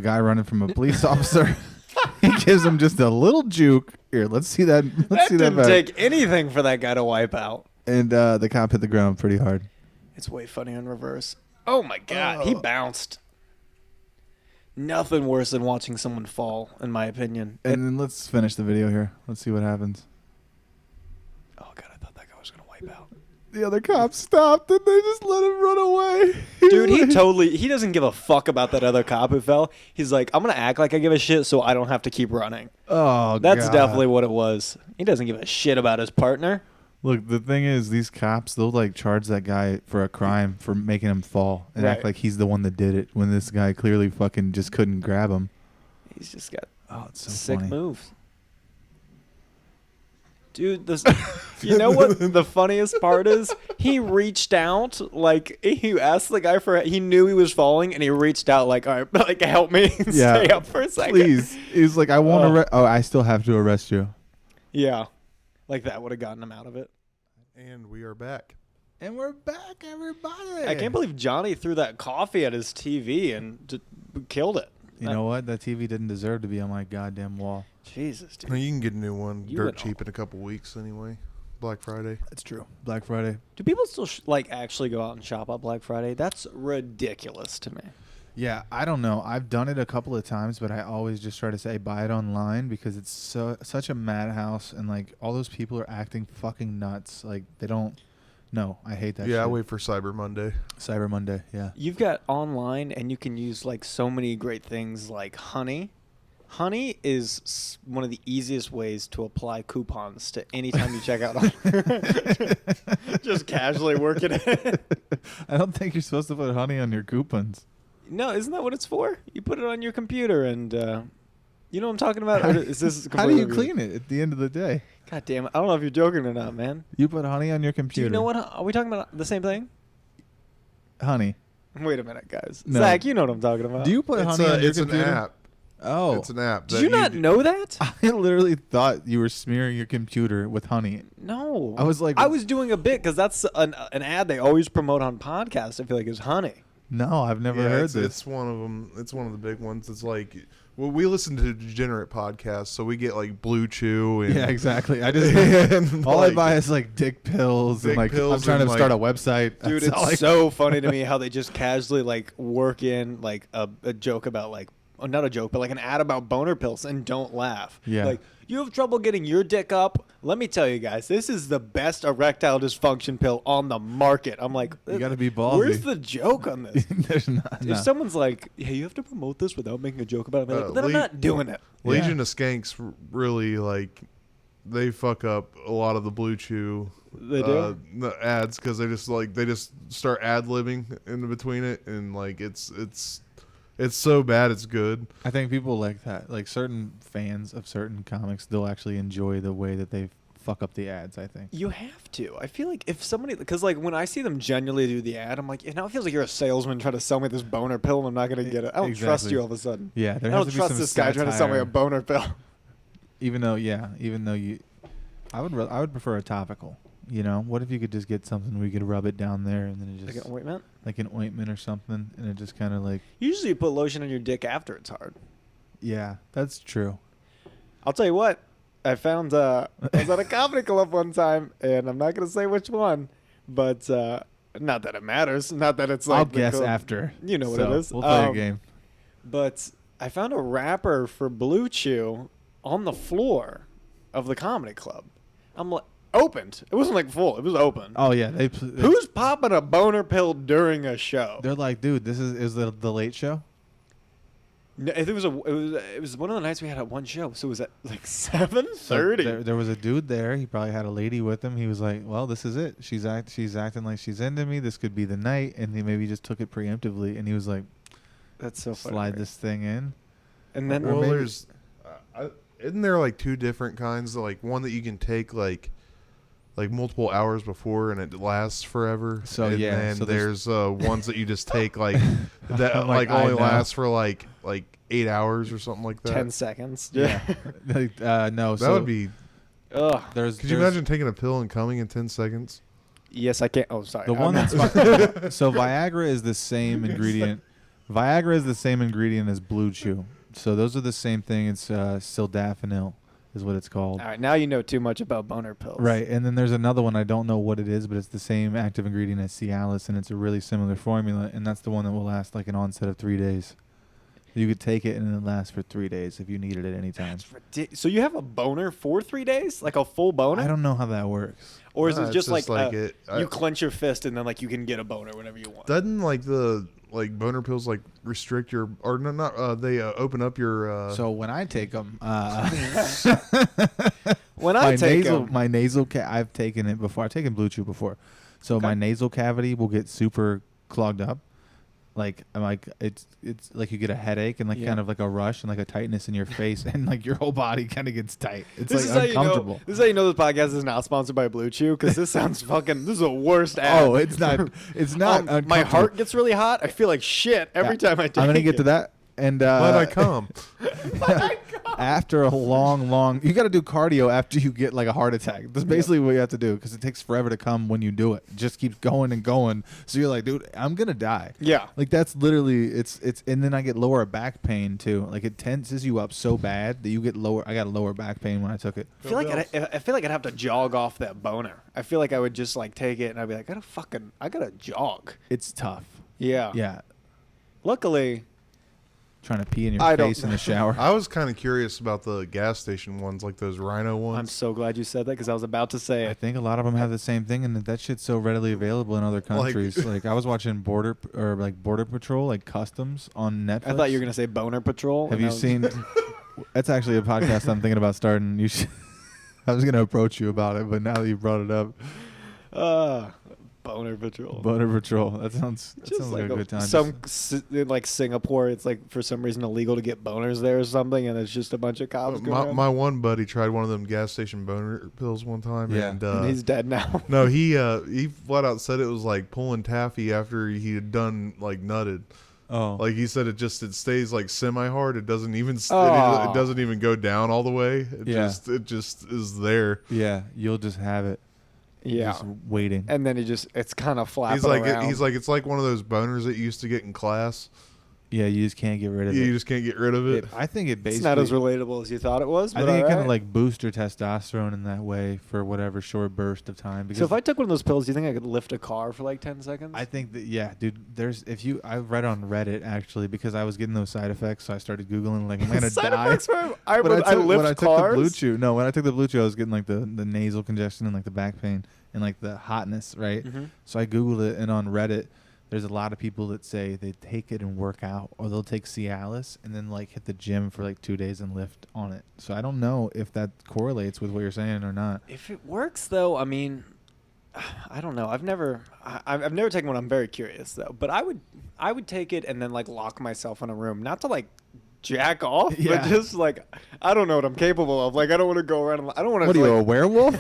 guy running from a police officer. He gives him just a little juke. Here, let's see that. Let's That see that didn't back. take anything for that guy to wipe out. And the cop hit the ground pretty hard. It's way funny in reverse. Oh my God, he bounced. Nothing worse than watching someone fall, in my opinion. And then let's finish the video here. Let's see what happens. Oh God, I thought that guy was gonna wipe out. The other cop stopped and they just let him run away. Dude, he doesn't give a fuck about that other cop who fell. He's like, I'm gonna act like I give a shit so I don't have to keep running. Oh, That's God. definitely what it was. He doesn't give a shit about his partner. Look, the thing is, these cops, they'll like charge that guy for a crime for making him fall and act Right. like he's the one that did it when this guy clearly fucking just couldn't grab him. He's just got Oh, it's so sick funny. moves. Dude, this, you know what the funniest part is? He reached out, like, he asked the guy for, he knew he was falling, and he reached out, like, all right, like, help me Yeah, stay up for a second. Please. He's like, I won't I still have to arrest you. Yeah. Like, that would have gotten him out of it. And we are back. And we're back, everybody. I can't believe Johnny threw that coffee at his TV and killed it. You know what? That TV didn't deserve to be on my goddamn wall. Jesus, dude. No, you can get a new one You dirt went cheap in a couple weeks anyway. Black Friday. That's true. Black Friday. Do people still, like, actually go out and shop on Black Friday? That's ridiculous to me. Yeah, I don't know. I've done it a couple of times, but I always just try to say buy it online because it's such a madhouse, and like all those people are acting fucking nuts. Like they don't. No, I hate that. Yeah, I shit. wait for Cyber Monday. Cyber Monday. Yeah. You've got online, and you can use like so many great things like Honey. Honey is one of the easiest ways to apply coupons to any time you check out. Just casually work it in. I don't think you're supposed to put honey on your coupons. No, isn't that what it's for? You put it on your computer, and you know what I'm talking about? Or is this How do you completely- clean it at the end of the day? God damn it! I don't know if you're joking or not, man. You put honey on your Do computer. you know what? Are we talking about the same thing? Honey. Wait a minute, guys. No. Zach, you know what I'm talking about. Do you put It's honey on your it's an computer? app. Oh. It's an app. Did that you not know that? I literally thought you were smearing your computer with honey. No. I was like- I was doing a bit because that's an ad they always promote on podcasts. I feel like is Honey. No, I've never Yeah, heard it's, this. It's one of them. It's one of the big ones. It's like, well, we listen to degenerate podcasts, so we get like Blue Chew and Yeah, exactly. I just and, all I like, buy is like dick pills and Dick like I'm pills trying and, to start a like- website. Dude, That's all it's so funny to me how they just casually like work in like a joke about like, oh, not a joke, but like an ad about boner pills and don't laugh. Yeah. Like, you have trouble getting your dick up? Let me tell you guys, this is the best erectile dysfunction pill on the market. I'm like, You gotta be ballsy. Where's the joke on this? There's not. If No. some's like, yeah, you have to promote this without making a joke about it, I'm like, then I'm Le- not doing it. Legion of Skanks really like they fuck up a lot of the Blue Chew. They do? The ads because they just start ad libbing in between it, and like it's so bad it's good. I think people like that. Like certain fans of certain comics, they'll actually enjoy the way that they fuck up the ads. I think. You have to. I feel like if somebody, because like when I see them genuinely do the ad, I'm like, now it feels like you're a salesman trying to sell me this boner pill and I'm not going to get it. I don't trust Exactly. you all of a sudden. Yeah, there I has don't to be trust some this guy trying to sell me a satire. boner pill. Even though you, I would prefer a topical. You know, what if you could just get something where you could rub it down there and then it just Like an ointment? like an ointment or something, and it just kind of like, Usually you put lotion on your dick after it's hard. yeah, that's true. I'll tell you what. I found, I was at a comedy club one time, and I'm not going to say which one, but not that it matters. Not that it's like I'll the guess club- after. You know what So, it is. We'll play a game. But I found a wrapper for Blue Chew on the floor of the comedy club. I'm like, opened. It wasn't like full. It was open. Oh yeah, Who's popping a boner pill during a show? They're like, dude, this is the Late Show. No, it was one of the nights we had at one show. So it was at like 7:30. There was a dude there. He probably had a lady with him. He was like, well, this is it. She's acting like she's into me. This could be the night. And he maybe just took it preemptively. And he was like, That's so funny. slide this thing in. And then Well, maybe- there's isn't there like two different kinds? Like one that you can take like multiple hours before and it lasts forever. So, and yeah, then so there's ones that you just take like that I'm like like, I only know. lasts for like 8 hours or something like that. 10 seconds. Yeah. Like, no. That So would be. Ugh. There's. Could you imagine taking a pill and coming in 10 seconds? Yes, I can't. Oh, sorry. The I'm one not- that's so Viagra is the same ingredient. Viagra is the same ingredient as Blue Chew. So those are the same thing. It's sildenafil is what it's called. All right, now you know too much about boner pills. Right, and then there's another one. I don't know what it is, but it's the same active ingredient as Cialis, and it's a really similar formula. And that's the one that will last like an onset of 3 days. You could take it and it lasts for 3 days if you need it at any time. That's ridiculous. So you have a boner for 3 days, like a full boner, I don't know how that works. or is Nah, it it's just just like, like it- you clench your fist and then like you can get a boner whenever you want? Doesn't like the boner pills like restrict your or no, not they open up your So when I take them, When I take them, my nasal I've taken it before. I've taken Blue Chew before, so Okay. my nasal cavity will get super clogged up. Like I'm like it's like you get a headache and like Yeah. kind of like a rush and like a tightness in your face and like your whole body kind of gets tight. It's this is like how you know. uncomfortable. This is how you know this podcast is not sponsored by Blue Chew because this sounds fucking. This is the worst ad. Oh, it's not. It's not. My uncomfortable. heart gets really hot. I feel like shit every time I take I'm gonna get it. to that. And but I come. after a long, you got to do cardio after you get like a heart attack. That's basically what you have to do because it takes forever to come when you do it. It just keeps going and going. So you're like, dude, I'm gonna die. Yeah. Like that's literally it's and then I get lower back pain too. Like it tenses you up so bad that you get lower. I got lower back pain when I took it. I feel like I'd have to jog off that boner. I feel like I would just like take it and I'd be like, I gotta jog. It's tough. Yeah. Yeah. Luckily, Trying to pee in your I don't face in the shower. I was kind of curious about the gas station ones, like those Rhino ones. I'm so glad you said that because I was about to say I it. think a lot of them have the same thing, and that shit's so readily available in other countries. Like I was watching Border Patrol, like Customs on Netflix. I thought you were gonna say Boner Patrol. Have and you I was- seen? That's actually a podcast I'm thinking about starting. You should. I was gonna approach you about it, but now that you brought it up, Boner Patrol. Border Patrol. That sounds like a good time. In like Singapore, it's like for some reason illegal to get boners there or something, and it's just a bunch of cops going around. My one buddy tried one of them gas station boner pills one time, Yeah. and he's dead now. no, he flat out said it was like pulling taffy after he had done like nutted. Oh, Like he said, it stays like semi hard. It doesn't even Oh. it doesn't even go down all the way. Yeah. It just is there. yeah. You'll just have it. Yeah, Just waiting. and then it's kind of flapping He's like around. it's like one of those boners that you used to get in class. Yeah, you just can't get rid of You it. just can't get rid of it. I think it basically. It's not as relatable as you thought it was. I But think it kind of alright. like boosts your testosterone in that way for whatever short burst of time. Because So if I took one of those pills, do you think I could lift a car for like 10 seconds? I think that dude. I read on Reddit actually because I was getting those side effects, so I started googling like, am I gonna Side die? effects were- I When lift when I took cars. the Blue Chew, no, when I took the Blue Chew, I was getting like the nasal congestion and like the back pain and like the hotness, right? Mhm. So I googled it, and on Reddit, there's a lot of people that say they take it and work out, or they'll take Cialis and then like hit the gym for like 2 days and lift on it. So I don't know if that correlates with what you're saying or not. If it works though, I mean, I don't know. I've never taken one. I'm very curious though. But I would take it and then like lock myself in a room, not to like jack off, Yeah. but just like I don't know what I'm capable of. Like I don't want to go around. I don't want to. What are you, a werewolf?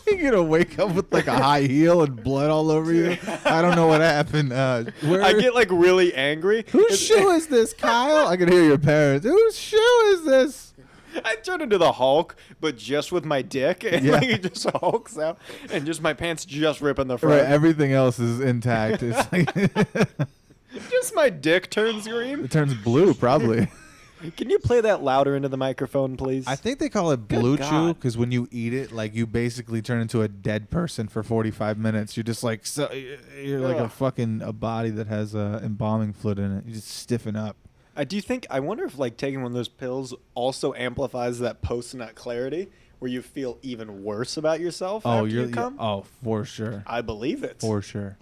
You're gonna wake up with like a high heel and blood all over you. I don't know what happened. Where, I get like really angry. whose shoe is this, Kyle? I can hear your parents. Whose shoe is this? I turn into the Hulk, but just with my dick, and Yeah. like it just hulks out, and just my pants just rip in the front. Right, everything else is intact. It's like Just my dick turns green. it turns blue, probably. Can you play that louder into the microphone, please? I think they call it Good Blue Chew God. because when you eat it, like you basically turn into a dead person for 45 minutes. You're just like you're like Ugh. a body that has embalming fluid in it. You just stiffen up. I wonder if like taking one of those pills also amplifies that post-nut clarity, where you feel even worse about yourself Oh, after you come. oh, for sure, I believe it. for sure.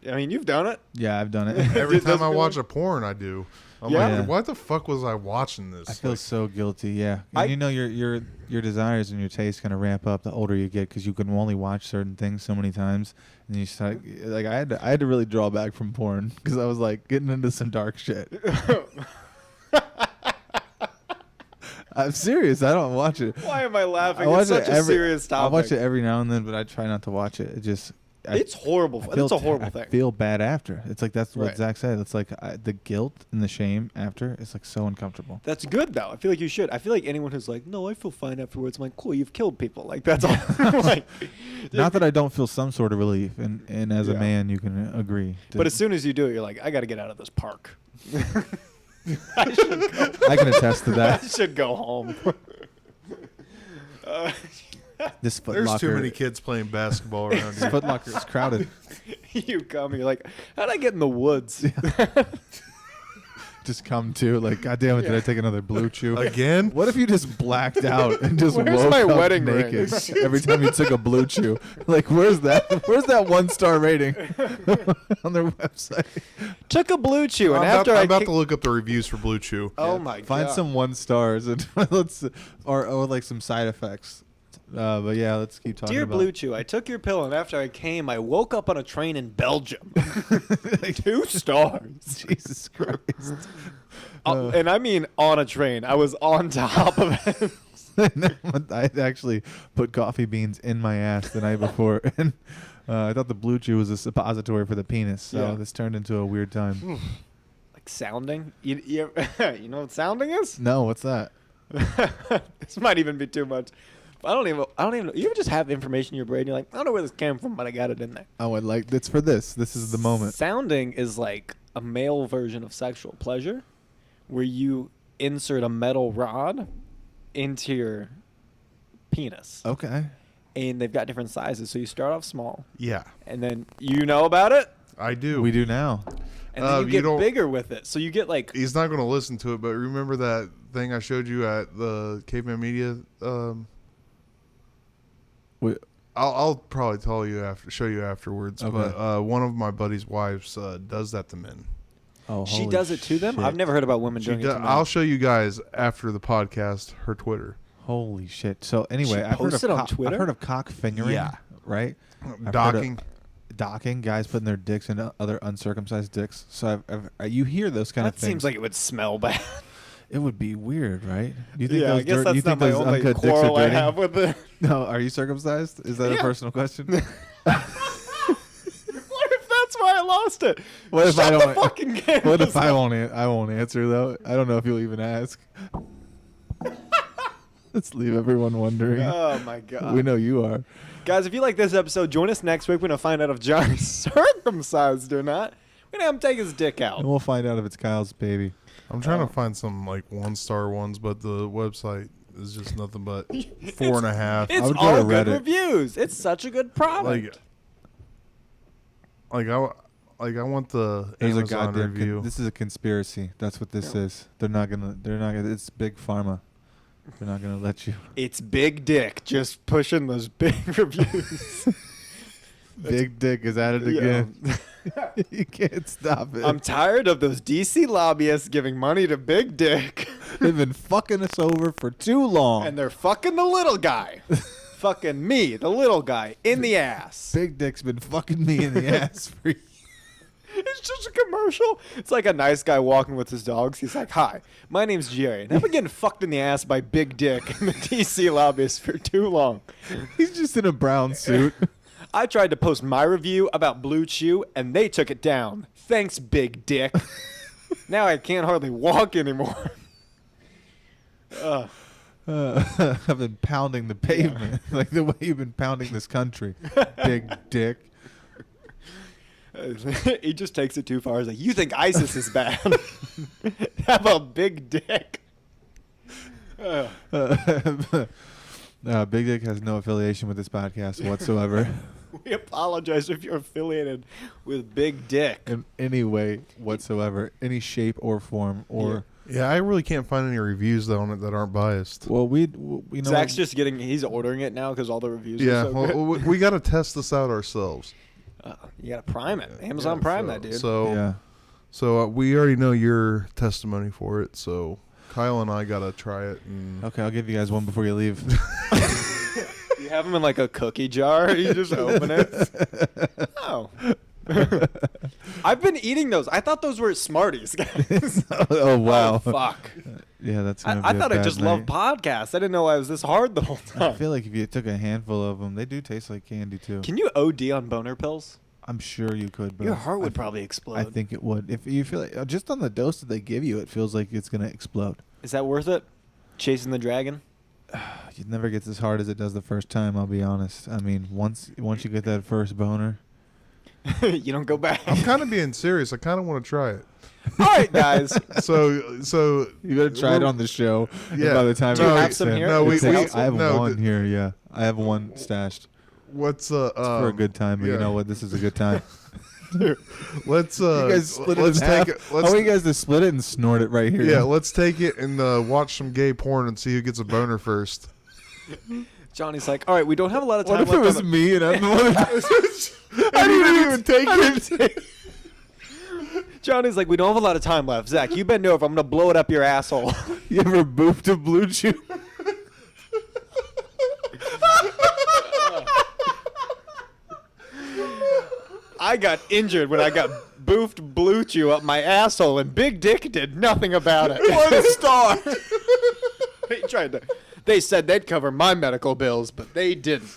I mean, you've done it. Yeah, I've done it. Every It time doesn't I feel watch like- a porn, I do. I'm Yeah. like, why the fuck was I watching this? I feel Like, so guilty. Yeah, and you know your desires and your taste kind of ramp up the older you get because you can only watch certain things so many times, and you start like I had to really draw back from porn because I was like getting into some dark shit. I'm serious. I don't watch it. Why am I laughing? I watch It's such it a serious I topic. watch it every now and then, but I try not to watch it. It just It's horrible. It's a horrible I thing. feel bad after. It's like that's what Right. Zach said. It's like the guilt and the shame after. It's like so uncomfortable. That's good though. I feel like you should. I feel like anyone who's like, no, I feel fine afterwards. I'm like, cool, you've killed people. Like that's all. Like, Not that I don't feel some sort of relief, and as a Yeah. man, you can agree. But as soon as you do it, you're like, I got to get out of this park. I should go. I can attest to I that. should go home. This Foot there's Locker, too many kids playing basketball around This here. Foot Locker is crowded. You come, you're like, how'd I get in the woods? Just come to like, God damn it! Did I Yeah. take another Blue Chew? Again? What if you just blacked out and just Where's woke my up wedding ring? naked every time you took a Blue Chew? Like, where's that 1-star rating on their website? Took a Blue Chew, and I'm after about, I I'm about kick- to look up the reviews for Blue Chew. oh my Find god, some 1-stars and let's or like some side effects. But yeah, let's keep talking Dear about Blue Chew, I took your pill, and after I came, I woke up on a train in Belgium. 2 stars. Jesus Christ. And I mean on a train. I was on top of it. I actually put coffee beans in my ass the night before, and I thought the Blue Chew was a suppository for the penis. So Yeah. this turned into a weird time. Like sounding. You know what sounding is? No, what's that? This might even be too much. I don't even know. You ever just have information in your brain? You're like, I don't know where this came from, but I got it in there. Oh, I like it's for this. This is the moment. Sounding is like a male version of sexual pleasure, where you insert a metal rod into your penis, Okay. and they've got different sizes. So you start off small, Yeah, and then you know about it. I do. We do now. and then you you get don't- bigger with it. So you get like He's not going to listen to it, but remember that thing I showed you at the Caveman Media? I'll probably show you afterwards. Okay. But one of my buddy's wives does that to men. Oh, she holy does it to them. shit. I've never heard about women She doing it do- to men. I'll show you guys after the podcast her Twitter. Holy shit! So anyway, She I've heard posted of on Twitter? I've heard of cock fingering. Yeah. Right. I've heard of Docking. docking, guys putting their dicks in other uncircumcised dicks. So you hear those kind of that things. seems like it would smell bad. It would be weird, right? Do you think Yeah, those I guess you that's think not my those only uncut dicks are quarrel I dirty? have with it. No, are you circumcised? Is that a Yeah. personal question? What if that's why I lost it? What if Shut I the don't? fucking game. What if I won't? I won't answer though. I don't know if you'll even ask. Let's leave everyone wondering. Oh my god. We know you are. Guys, if you like this episode, join us next week. We're gonna find out if Johnny's circumcised or not. We're gonna have him take his dick out. And we'll find out if it's Kyle's baby. I'm trying to find some like 1-star ones, but the website is just nothing but 4.5. It's would go all to good Reddit. reviews. It's such a good product. I want the There's a Amazon goddamn. review. This is a conspiracy. That's what this is. They're not gonna. It's big pharma. They're not gonna let you. It's Big Dick just pushing those big reviews. Big Dick is at it again. You can't stop it. I'm tired of those DC lobbyists giving money to Big Dick, They've been fucking us over for too long. and they're fucking the little guy. Fucking me, the little guy, in the ass. Big Dick's been fucking me in the ass for It's just a commercial. It's like a nice guy walking with his dogs. He's like, "Hi, my name's Jerry, and I've been getting fucked in the ass by Big Dick and the DC lobbyists for too long. He's just in a brown suit. I tried to post my review about Blue Chew, and they took it down. Thanks, Big Dick. Now I can't hardly walk anymore." I've been pounding the pavement like the way you've been pounding this country. Big Dick. He just takes it too far. He's like, "You think ISIS is bad? How about Big Dick?" Big Dick has no affiliation with this podcast whatsoever We apologize if you're affiliated with Big Dick. in any way whatsoever, any shape or form. Or Yeah, I really can't find any reviews on it that aren't biased. well, we know Zach's just he's ordering it now because all the reviews Yeah, are so good. well, we got to test this out ourselves. You gotta Prime it. Amazon Yeah, Prime so- that, dude. So we already know your testimony for it. So Kyle and I gotta try it. And Okay, I'll give you guys one before you leave. You have them in like a cookie jar. You just open it. Oh. I've been eating those. I thought those were Smarties, guys. Oh wow. Oh, fuck. Yeah, that's. I Gonna be a thought I bad just night. loved podcasts. I didn't know I was this hard the whole I time. feel like if you took a handful of them, they do taste like candy too. Can you OD on boner pills? I'm sure you could, but Your heart would I, probably explode. I think it would. If you feel like just on the dose that they give you, it feels like it's gonna explode. Is that worth it? Chasing the dragon? It never gets as hard as it does the first time. I'll be honest. I mean, once you get that first boner, You don't go back. I'm kind of being serious. I kind of want to try it. All right, guys. So you gotta try it on the show. and Yeah. by the time Do you it have gets some in- here? No, we- it's we- like- I have no, one the- here. Yeah, I have one stashed. What's It's for a good time, but you yeah. know what? This is a good time. Let's You guys split it let's in take half. it. I want you guys to split it and snort it right here. Yeah, let's take it and watch some gay porn and see who gets a boner first. Johnny's like, all right, we don't have a lot of time What if it left. was on the- me and I'm the one? I didn't even take it. Johnny's like, we don't have a lot of time left. Zach, you bend over. I'm going to blow it up your asshole. You ever boofed a Blue Chew? I got injured when I got boofed Blue Chew up my asshole, and Big Dick did nothing about it. 1 star. They tried to. They said they'd cover my medical bills, but they didn't.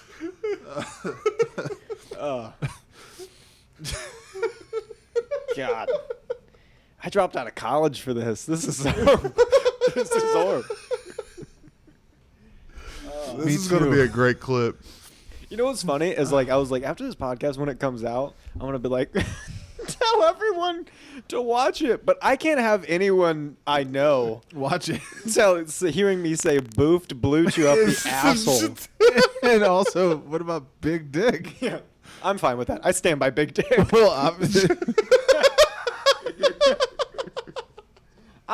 God, I dropped out of college for this. This is horrible. This is horrible. This Me is going to too. be a great clip. You know what's funny is like I was like after this podcast when it comes out, I'm gonna be like, tell everyone to watch it, but I can't have anyone I know Watch it. hearing me say boofed Blue Chew up the asshole. And also, what about Big Dick? Yeah, I'm fine with that. I stand by Big Dick. Well, obviously.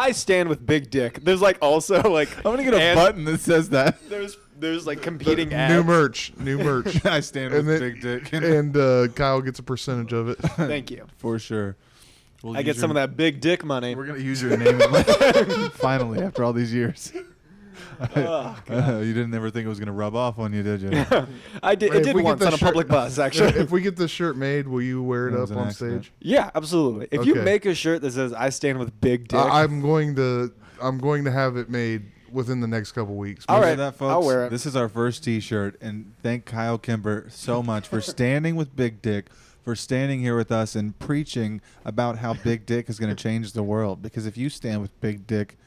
I stand with big dick. There's like also like I'm gonna get a button that says that. There's like competing ads. New merch. I stand with And big dick. And Kyle gets a percentage of it. Thank you. For sure. I get some of that big dick money. We're gonna use your name finally after all these years. You didn't ever think it was gonna rub off on you, did you? I did. Ray, It if did we get once the on a shirt- public bus, actually. If we get this shirt made, will you wear it That up was an on accident. stage? Yeah, absolutely. If you Okay. make a shirt that says "I stand with big dick," I'm going to have it made within the next couple weeks. All Remember right, that, folks? I'll wear it. This is our first T-shirt, and thank Kyle Kemper so much for standing with Big Dick, for standing here with us and preaching about how Big Dick is going to change the world. Because if you stand with Big Dick,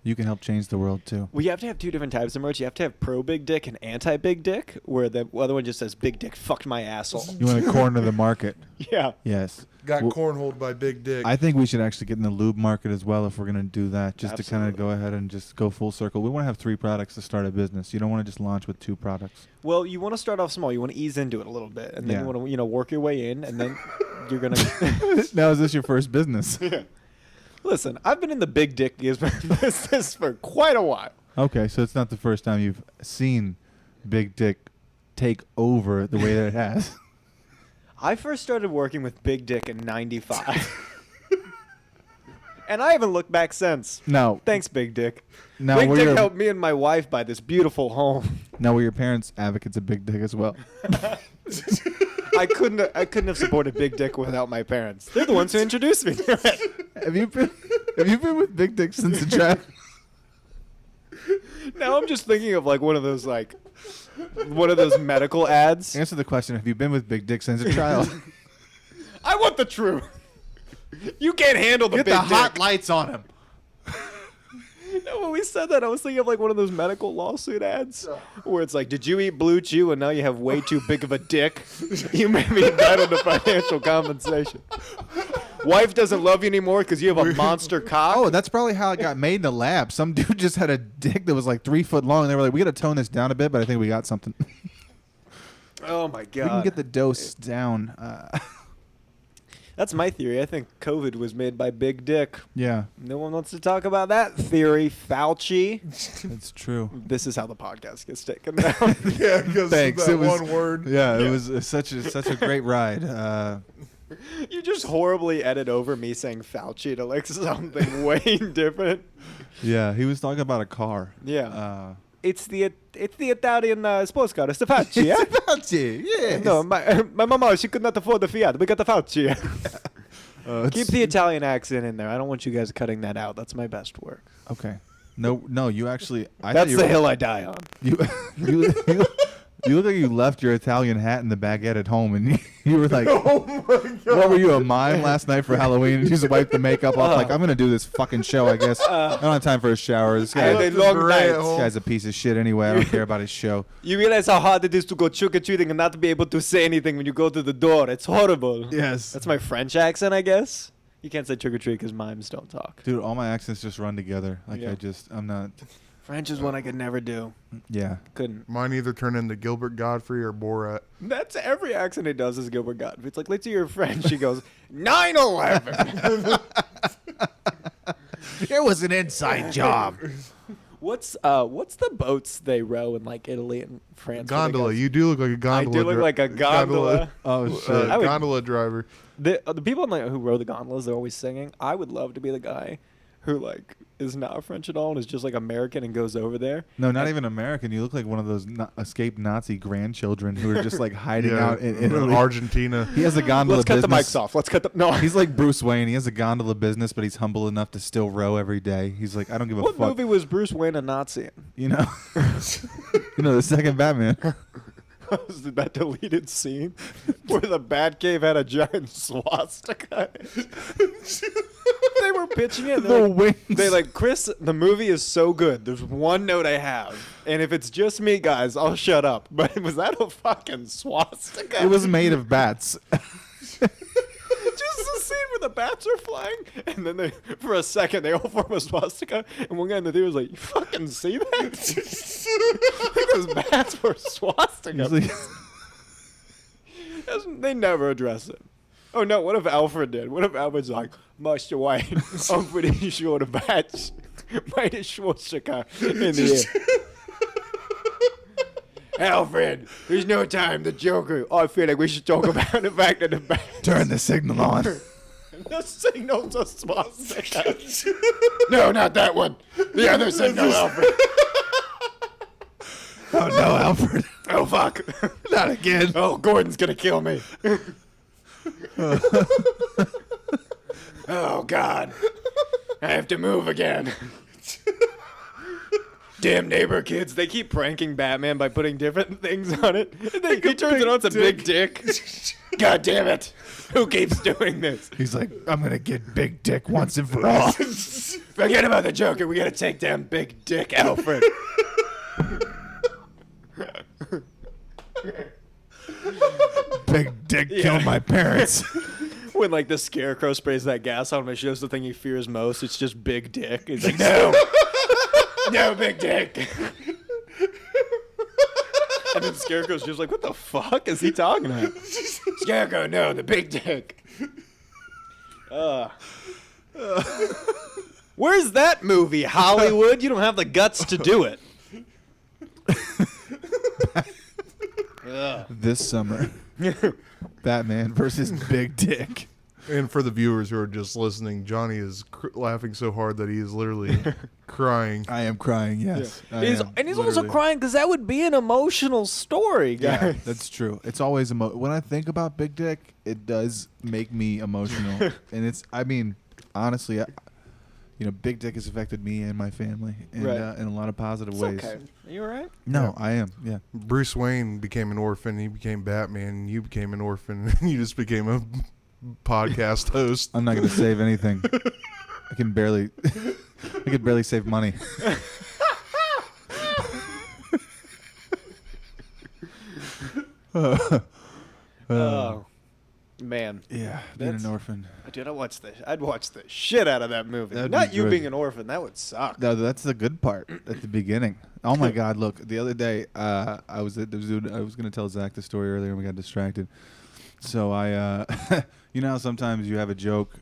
you can help change the world too. well, you have to have two different types of merch. You have to have pro big dick and anti big dick, where the other one just says "big dick fucked my asshole." You want to corner the market? Yeah. Yes. Got Well, cornholed by Big Dick. I think we should actually get in the lube market as well if we're going to do that, just to kind of Absolutely. go ahead and just go full circle. We want to have 3 products to start a business. You don't want to just launch with 2 products. Well, you want to start off small. You want to ease into it a little bit, and then Yeah. you want to work your way in, and then you're gonna. Now, is this your first business? Listen, I've been in the big dick business for quite a while. Okay, so it's not the first time you've seen Big Dick take over the way that it has. I first started working with big dick in '95, and I haven't looked back since. Now, Thanks, big dick. now Big were dick your, helped me and my wife buy this beautiful home. now were your parents advocates of Big Dick as well? I couldn't have supported big dick without my parents. They're the ones who introduced me to it. Have you been with Big Dick since the child? Now I'm just thinking of like one of those medical ads. Answer the question. Have you been with Big Dick since a child? I want the truth. You can't handle the Get big the dick. hot lights on him. No, when we said that, I was thinking of like one of those medical lawsuit ads where it's like, did you eat Blue Chew and now you have way tue big of a dick? You may be entitled to financial compensation. Wife doesn't love you anymore because you have a monster cock. Oh, that's probably how it got made in the lab. Some dude just had a dick that was like 3 foot long. And they were like, we got to tone this down a bit, but I think we got something. Oh my God. We can get the dose down. That's my theory. I think COVID was made by big dick. Yeah, No one wants to talk about that theory, Fauci. that's true. This is how the podcast gets taken down. yeah, because Thanks. that It was- one word. Yeah, it was such a great ride. You just horribly edit over me saying Fauci to like something way different. Yeah, he was talking about a car. Yeah. It's the Italian sports car. It's the Fauci, yeah? Fauci, yes. No, my mama, she could not afford the Fiat. We got the Fauci. Keep the Italian accent in there. I don't want you guys cutting that out. That's my best work. Okay. No, you actually. That's the hill I die on. You, you look like you left your Italian hat and the baguette at home, and you were like, Oh my God. "What were you, a mime last night for Halloween?" And you just wiped the makeup off. Like, I'm gonna do this fucking show. I guess I don't have time for a shower. This I had guy, a left long his beret at night. home. this guy's a piece of shit anyway. I don't care about his show. You realize how hard it is to go trick-or-treating and not be able to say anything when you go to the door. It's horrible. Yes, That's my French accent, I guess. You can't say trick-or-treat because mimes don't talk. dude. All my accents just run together. Like Yeah. I'm not. French is one I could never do. Yeah. Couldn't. Mine either turn into Gilbert Godfrey or Borat. That's every accent he does is Gilbert Godfrey. It's like, let's hear your French. He goes, 9/11. It was an inside job. What's the boats they row in like Italy and France? where they Gondola. go- You do look like a gondola. I do look like a gondola. Oh shit. I would- Gondola driver. The people in, like, who row the gondolas, they're always singing. I would love to be the guy who like is not French at all and is just like American and goes over there. No, not even American. You look like one of those escaped Nazi grandchildren who are just like hiding out in Italy. Argentina. He has a gondola Let's cut the business. mics off. Let's cut the no. He's like Bruce Wayne. He has a gondola business, but he's humble enough to still row every day. He's like, I don't give a What fuck. movie was Bruce Wayne a Nazi in? You know, the second Batman. Was it that deleted scene where the Batcave had a giant swastika? They were pitching it. and The they're like, wings. they like, Chris, the movie is so good. There's one note I have, and if it's just me, guys, I'll shut up. But was that a fucking swastika? It was made of bats. just the scene where the bats are flying, and then they, for a second, they all form a swastika, and one guy in the theater was like, "You fucking see that? Those bats were swastika." He's like- They never address it. Oh no! What if Alfred did? What if Alfred's like, Master Wayne, I'm pretty sure the bats made a swastika in the air. Alfred, there's no time. The Joker. I feel like we should talk about the fact that the bats. Turn the signal on. The signal's a swastika. No, not that one. The other signal, Alfred. Oh no, Alfred. Oh fuck. Not again. Oh, Gordon's gonna kill me. Oh God. I have to move again. Damn neighbor kids, they keep pranking Batman by putting different things on it. He turns it on, it's a big dick. God damn it. Who keeps doing this? He's like, I'm gonna get big dick once and for all. Forget about the Joker, we gotta take down Big Dick Alfred. Big dick killed my parents. When like the Scarecrow sprays that gas on him, it shows the thing he fears most. It's just Big Dick. He's like, no, no, Big Dick. And then Scarecrow's just like, what the fuck is he talking about? Scarecrow, no, the Big Dick. Where's that movie, Hollywood? You don't have the guts to do it. This summer, Batman versus Big Dick. And for the viewers who are just listening, Johnny is laughing so hard that he is literally crying. I am crying, yes. I He's am, also literally. crying because that would be an emotional story, guys. Yeah, that's true. It's always when I think about Big Dick, it does make me emotional. And it's, I mean, honestly, Big Dick has affected me and my family in a lot of positive ways. Okay. Are you all right? No, I am. Yeah. Bruce Wayne became an orphan. He became Batman. And you became an orphan. And you just became a podcast host. I'm not going to save anything. I can barely save money. Oh, man. Yeah, being an orphan. Dude, I'd watch the shit out of that movie. That'd Not be you good. being an orphan. That would suck. No, that's the good part at the beginning. Oh my God! Look, the other day, I was going to tell Zach the story earlier, and we got distracted. So I, you know, how sometimes you have a joke,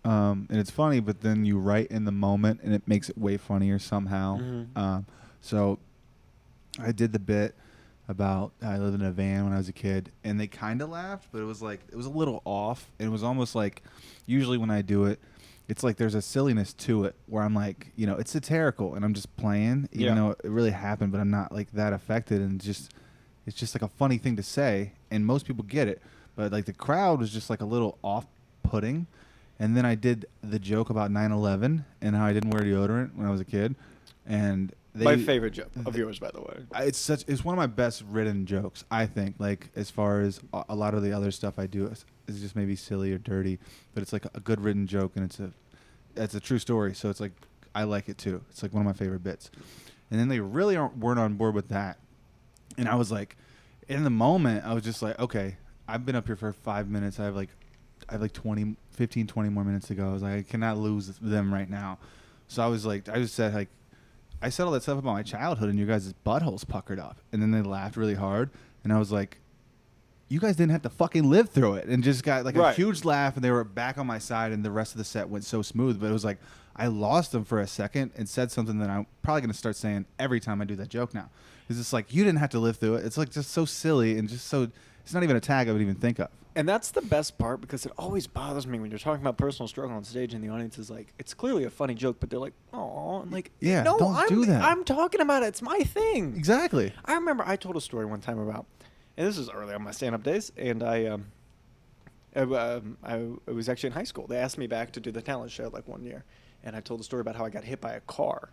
and it's funny, but then you write in the moment, and it makes it way funnier somehow. Mm-hmm. So I did the bit about I lived in a van when I was a kid, and they kind of laughed, but it was a little off. It was almost like, usually when I do it, it's like there's a silliness to it where I'm like, it's satirical and I'm just playing, even though it really happened, but I'm not like that affected, and it's just like a funny thing to say, and most people get it, but like the crowd was just like a little off-putting. And then I did the joke about 9/11 and how I didn't wear deodorant when I was a kid, and My favorite joke of yours, by the way. it's one of my best written jokes, I think. Like, as far as a lot of the other stuff I do is just maybe silly or dirty, but it's like a good written joke, and it's a true story. So it's like, I like it too. It's like one of my favorite bits. And then they really weren't on board with that, and I was like, in the moment, I was just like, okay, I've been up here for 5 minutes. I have like 15, 20 more minutes to go. I was like, I cannot lose them right now. So I was like, I just said like, I said all that stuff about my childhood, and you guys' buttholes puckered up. And then they laughed really hard. And I was like, you guys didn't have to fucking live through it. And just got like a huge laugh, and they were back on my side, and the rest of the set went so smooth. But it was like, I lost them for a second and said something that I'm probably going to start saying every time I do that joke now. It's just like, you didn't have to live through it. It's like just so silly and just so, it's not even a tag I would even think of. And that's the best part, because it always bothers me when you're talking about personal struggle on stage and the audience is like, it's clearly a funny joke, but they're like, oh, and like, Yeah, no, don't do that. I'm talking about it. It's my thing. Exactly. I remember I told a story one time about, and this is early on my stand-up days, and I was actually in high school. They asked me back to do the talent show like one year, and I told a story about how I got hit by a car.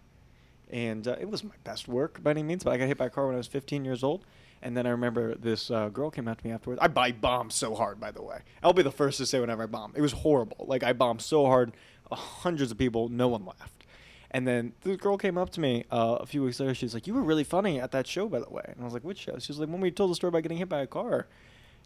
And it wasn't my best work by any means, but I got hit by a car when I was 15 years old. And then I remember this girl came up to me afterwards. I bombed so hard, by the way. I'll be the first to say whenever I bomb. It was horrible. Like, I bombed so hard, hundreds of people, no one laughed. And then the girl came up to me a few weeks later. She's like, you were really funny at that show, by the way. And I was like, which show? She was like, when we told the story about getting hit by a car.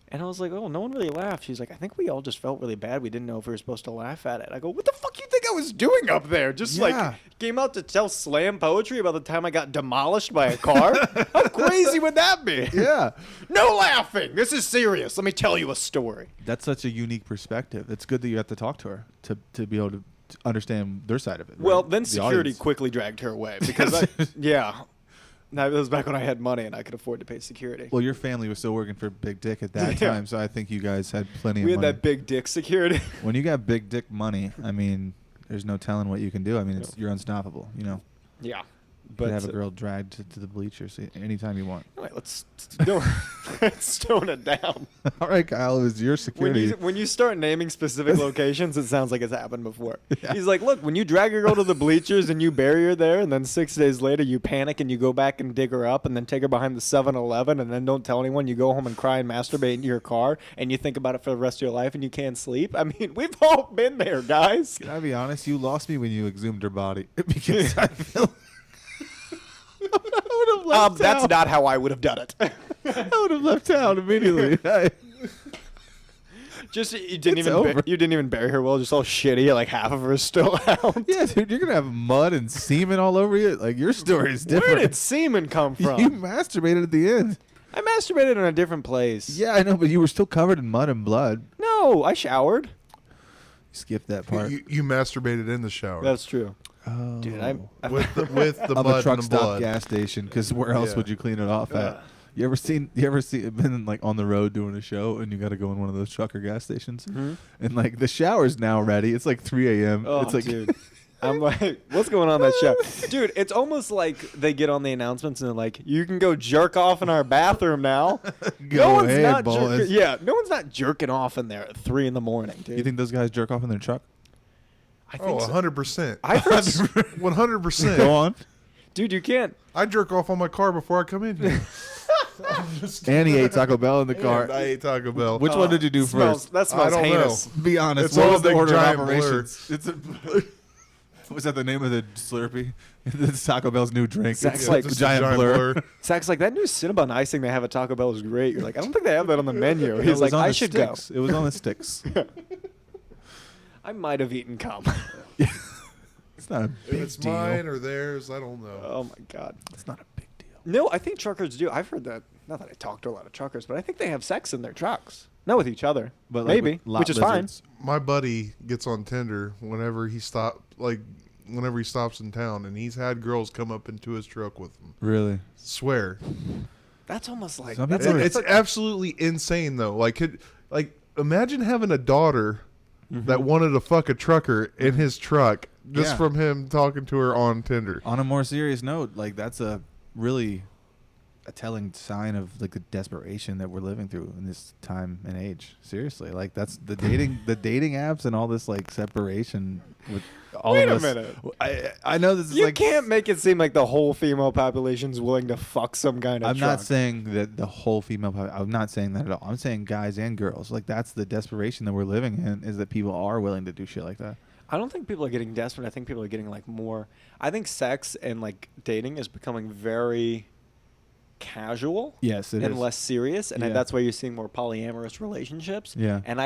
And I was like, oh, no one really laughed. She's like, I think we all just felt really bad. We didn't know if we were supposed to laugh at it. I go, what the fuck you think I was doing up there? Just like came out to tell slam poetry about the time I got demolished by a car? How crazy would that be? Yeah. No laughing. This is serious. Let me tell you a story. That's such a unique perspective. It's good that you have to talk to her to be able to understand their side of it. Well, right? then The security audience. quickly dragged her away because yeah. That was back when I had money and I could afford to pay security. Well, your family was still working for Big Dick at that Yeah. time, so I think you guys had plenty We of had money. that big dick security. When you got Big Dick money, I mean, there's no telling what you can do. I mean, you're unstoppable. You know, Yeah. you But could have a girl dragged to the bleachers anytime you want. All right, let's tone it down. All right, Kyle, it was your security. When you start naming specific locations, it sounds like it's happened before. He's like, look, when you drag your girl to the bleachers and you bury her there, and then 6 days later you panic and you go back and dig her up and then take her behind the 7-Eleven and then don't tell anyone, you go home and cry and masturbate in your car and you think about it for the rest of your life and you can't sleep. I mean, we've all been there, guys. Can I be honest? You lost me when you exhumed her body because I feel. I would have left That's town. not how I would have done it. I would have left town immediately. Just you It's didn't over. even bury her well, just all shitty, like half of her is still out. Yeah, dude, you're gonna have mud and semen all over you. Like your story is different. Where did semen come from? You masturbated at the end. I masturbated in a different place. Yeah, I know, but you were still covered in mud and blood. No, I showered. Skip that part. You masturbated in the shower. That's true. Oh. Dude, I with the of mud a truck and the stop blood. gas station, because where else Yeah. would you clean it off at? You ever been like on the road doing a show and you got to go in one of those trucker gas stations and like the shower's now ready. It's like 3 a.m. Oh, it's like dude. I'm like, what's going on in that show? Dude, it's almost like they get on the announcements and they're like, you can go jerk off in our bathroom now. Go ahead, boys. no one's not jerking off in there at 3 in the morning, dude. You think those guys jerk off in their truck? I think so. 100%. I heard, 100%. Go on. dude, you can't. I jerk off on my car before I come in here. And he ate Taco Bell in the car. And I ate Taco Bell. Which one did you do first? That smells I don't heinous. Be honest. It's what all was the big order of giant operations? It's a. Was that the name of the Slurpee? It's Taco Bell's new drink. Zach's It's like a just a giant blur. Zach's like, that new Cinnabon icing they have at Taco Bell is great. You're like, I don't think they have that on the menu. It He's was like, on I the should sticks. go. It was on the sticks. I might have eaten cum. It's not a If big it's deal. mine or theirs, I don't know. Oh, my God. It's not a big deal. No, I think truckers do. I've heard that. Not that I talk to a lot of truckers, but I think they have sex in their trucks. Not with each other, But like maybe, with lot which is lizards. My buddy gets on Tinder whenever he stops in town, and he's had girls come up into his truck with him. Really? Swear. fine. That's almost like Some that's people like, It's absolutely insane though. Like imagine having a daughter that wanted to fuck a trucker in his truck just Yeah. from him talking to her on Tinder. On a more serious note, like that's a really a telling sign of like the desperation that we're living through in this time and age. Seriously, like that's the dating apps and all this like separation with all Wait of a us. minute. I know this is you like can't make it seem like the whole female population's willing to fuck some kind of I'm truck. not saying that the whole female I'm not saying that at all. I'm saying guys and girls. Like that's the desperation that we're living in is that people are willing to do shit like that. I don't think people are getting desperate. I think people are getting like more. I think sex and like dating is becoming very casual. Yes, it and is. less serious, and Yeah. that's why you're seeing more polyamorous relationships. Yeah. And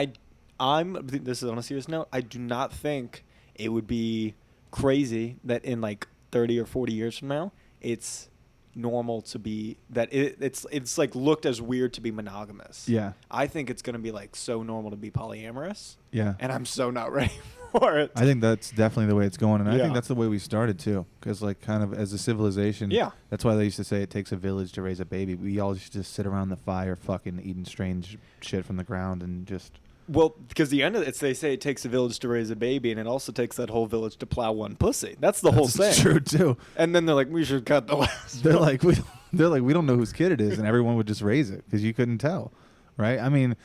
this is on a serious note. I do not think it would be crazy that in like 30 or 40 years from now, it's normal to be that it's like looked as weird to be monogamous. Yeah. I think it's going to be like so normal to be polyamorous, Yeah. and I'm so not ready for it. I think that's definitely the way it's going, and I Yeah. think that's the way we started too. Because like kind of as a civilization, Yeah. that's why they used to say it takes a village to raise a baby. We all used to just sit around the fire, fucking eating strange shit from the ground, and just Well, because the end of it, they say it takes a village to raise a baby, and it also takes that whole village to plow one pussy. That's the whole thing. true too. And then they're like, we should cut the last. They're like we don't know whose kid it is, and everyone would just raise it because you couldn't tell, right? I mean,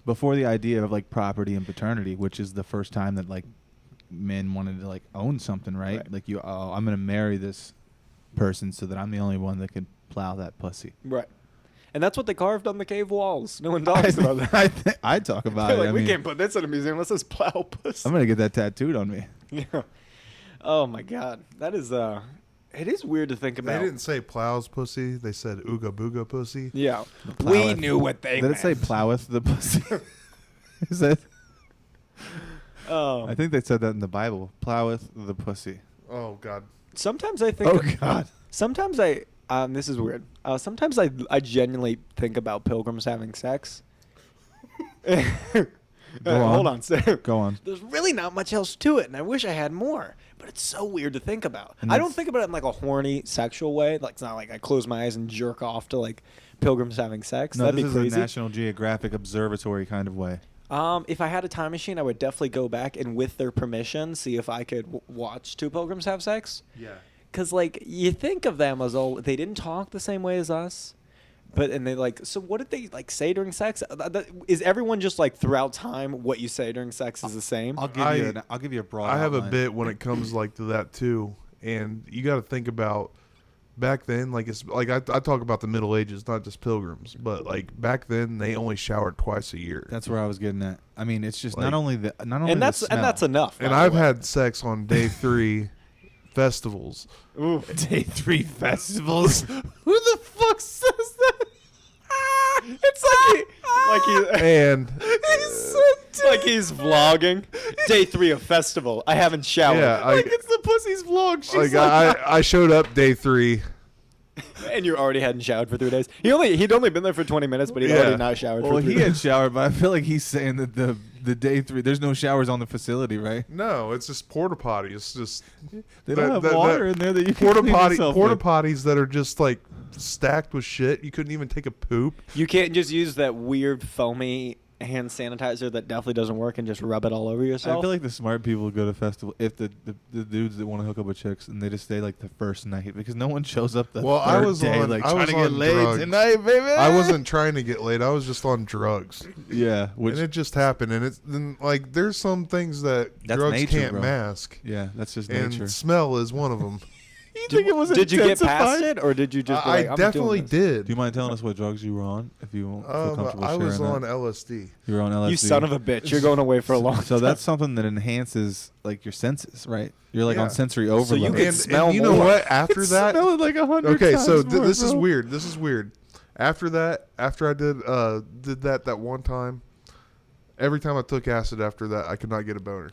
before the idea of like property and paternity, which is the first time that like men wanted to like own something, right? Like I'm gonna marry this person so that I'm the only one that can plow that pussy. Right. And that's what they carved on the cave walls. No one talks about that. I talk about They're it. like, I we mean, can't put this in a museum. Let's just plow pussy. I'm gonna get that tattooed on me. Yeah. Oh my God, that is It is weird to think They about. didn't say plows pussy. They said ooga booga pussy. Yeah, we Ploweth. knew what they Did meant. it say ploweth the pussy? Is that? Oh. I think they said that in the Bible. Ploweth the pussy. Oh God. Sometimes I think. Oh God. Sometimes I. This is weird. Sometimes I genuinely think about pilgrims having sex. Hold on, sir. Go on. There's really not much else to it, and I wish I had more. But it's so weird to think about. And I don't that's- think about it in like a horny, sexual way. Like it's not like I close my eyes and jerk off to like pilgrims having sex. No, That'd this be is crazy. a National Geographic observatory kind of way. If I had a time machine, I would definitely go back and, with their permission, see if I could watch two pilgrims have sex. Yeah. Cause like you think of them as all they didn't talk the same way as us, and they like. So what did they like say during sex? Is everyone just like throughout time what you say during sex is the same? I'll give you a broad. I have a outline. bit when it comes like to that too, and you got to think about back then. Like it's like I talk about the Middle Ages, not just pilgrims, but like back then they only showered twice a year. That's where I was getting at. I mean, it's just Like- not only and that's enough. And by the I've way. had sex on day 3 festivals. day 3 festivals. Who the fuck says that? It's like And like he's vlogging. Day 3 of festival. I haven't showered. yeah, It's the pussy's vlog. She's I showed up day 3. And you already hadn't showered for 3 days. He'd only been there for 20 minutes, but he'd Yeah. already not showered well, for 3 he days. had showered, but I feel like he's saying that the day 3, there's no showers on the facility, right? No, it's just porta potty. It's just They don't have water in there that you can porta clean potty yourself porta with. potties that are just like stacked with shit. You couldn't even take a poop. You can't just use that weird foamy hand sanitizer that definitely doesn't work and just rub it all over yourself. I feel like the smart people go to festival if the dudes that want to hook up with chicks and they just stay like the first night because no one shows up the Well, third I was day on- like I trying was to get on laid drugs. tonight, baby. I wasn't trying to get laid. I was just on drugs, Yeah, which and it just happened. And it's then like there's some things that That's drugs nature, can't bro. mask, yeah, that's just and nature. smell is one of them. You think it was Did you get past intensified? it, or did you just? Be I like, I'm definitely doing this? did. Do you mind telling us what drugs you were on? If you won't feel comfortable I sharing was on that. LSD. You were on LSD. You son of a bitch! You're going away for a long. So time. that's something that enhances like your senses, right? You're like Yeah. on sensory you overload. could And smell you know more. what? After It's that, smelling like 100 okay. So times more, this is bro. weird. This is weird. After that, after I did that one time, every time I took acid after that, I could not get a boner.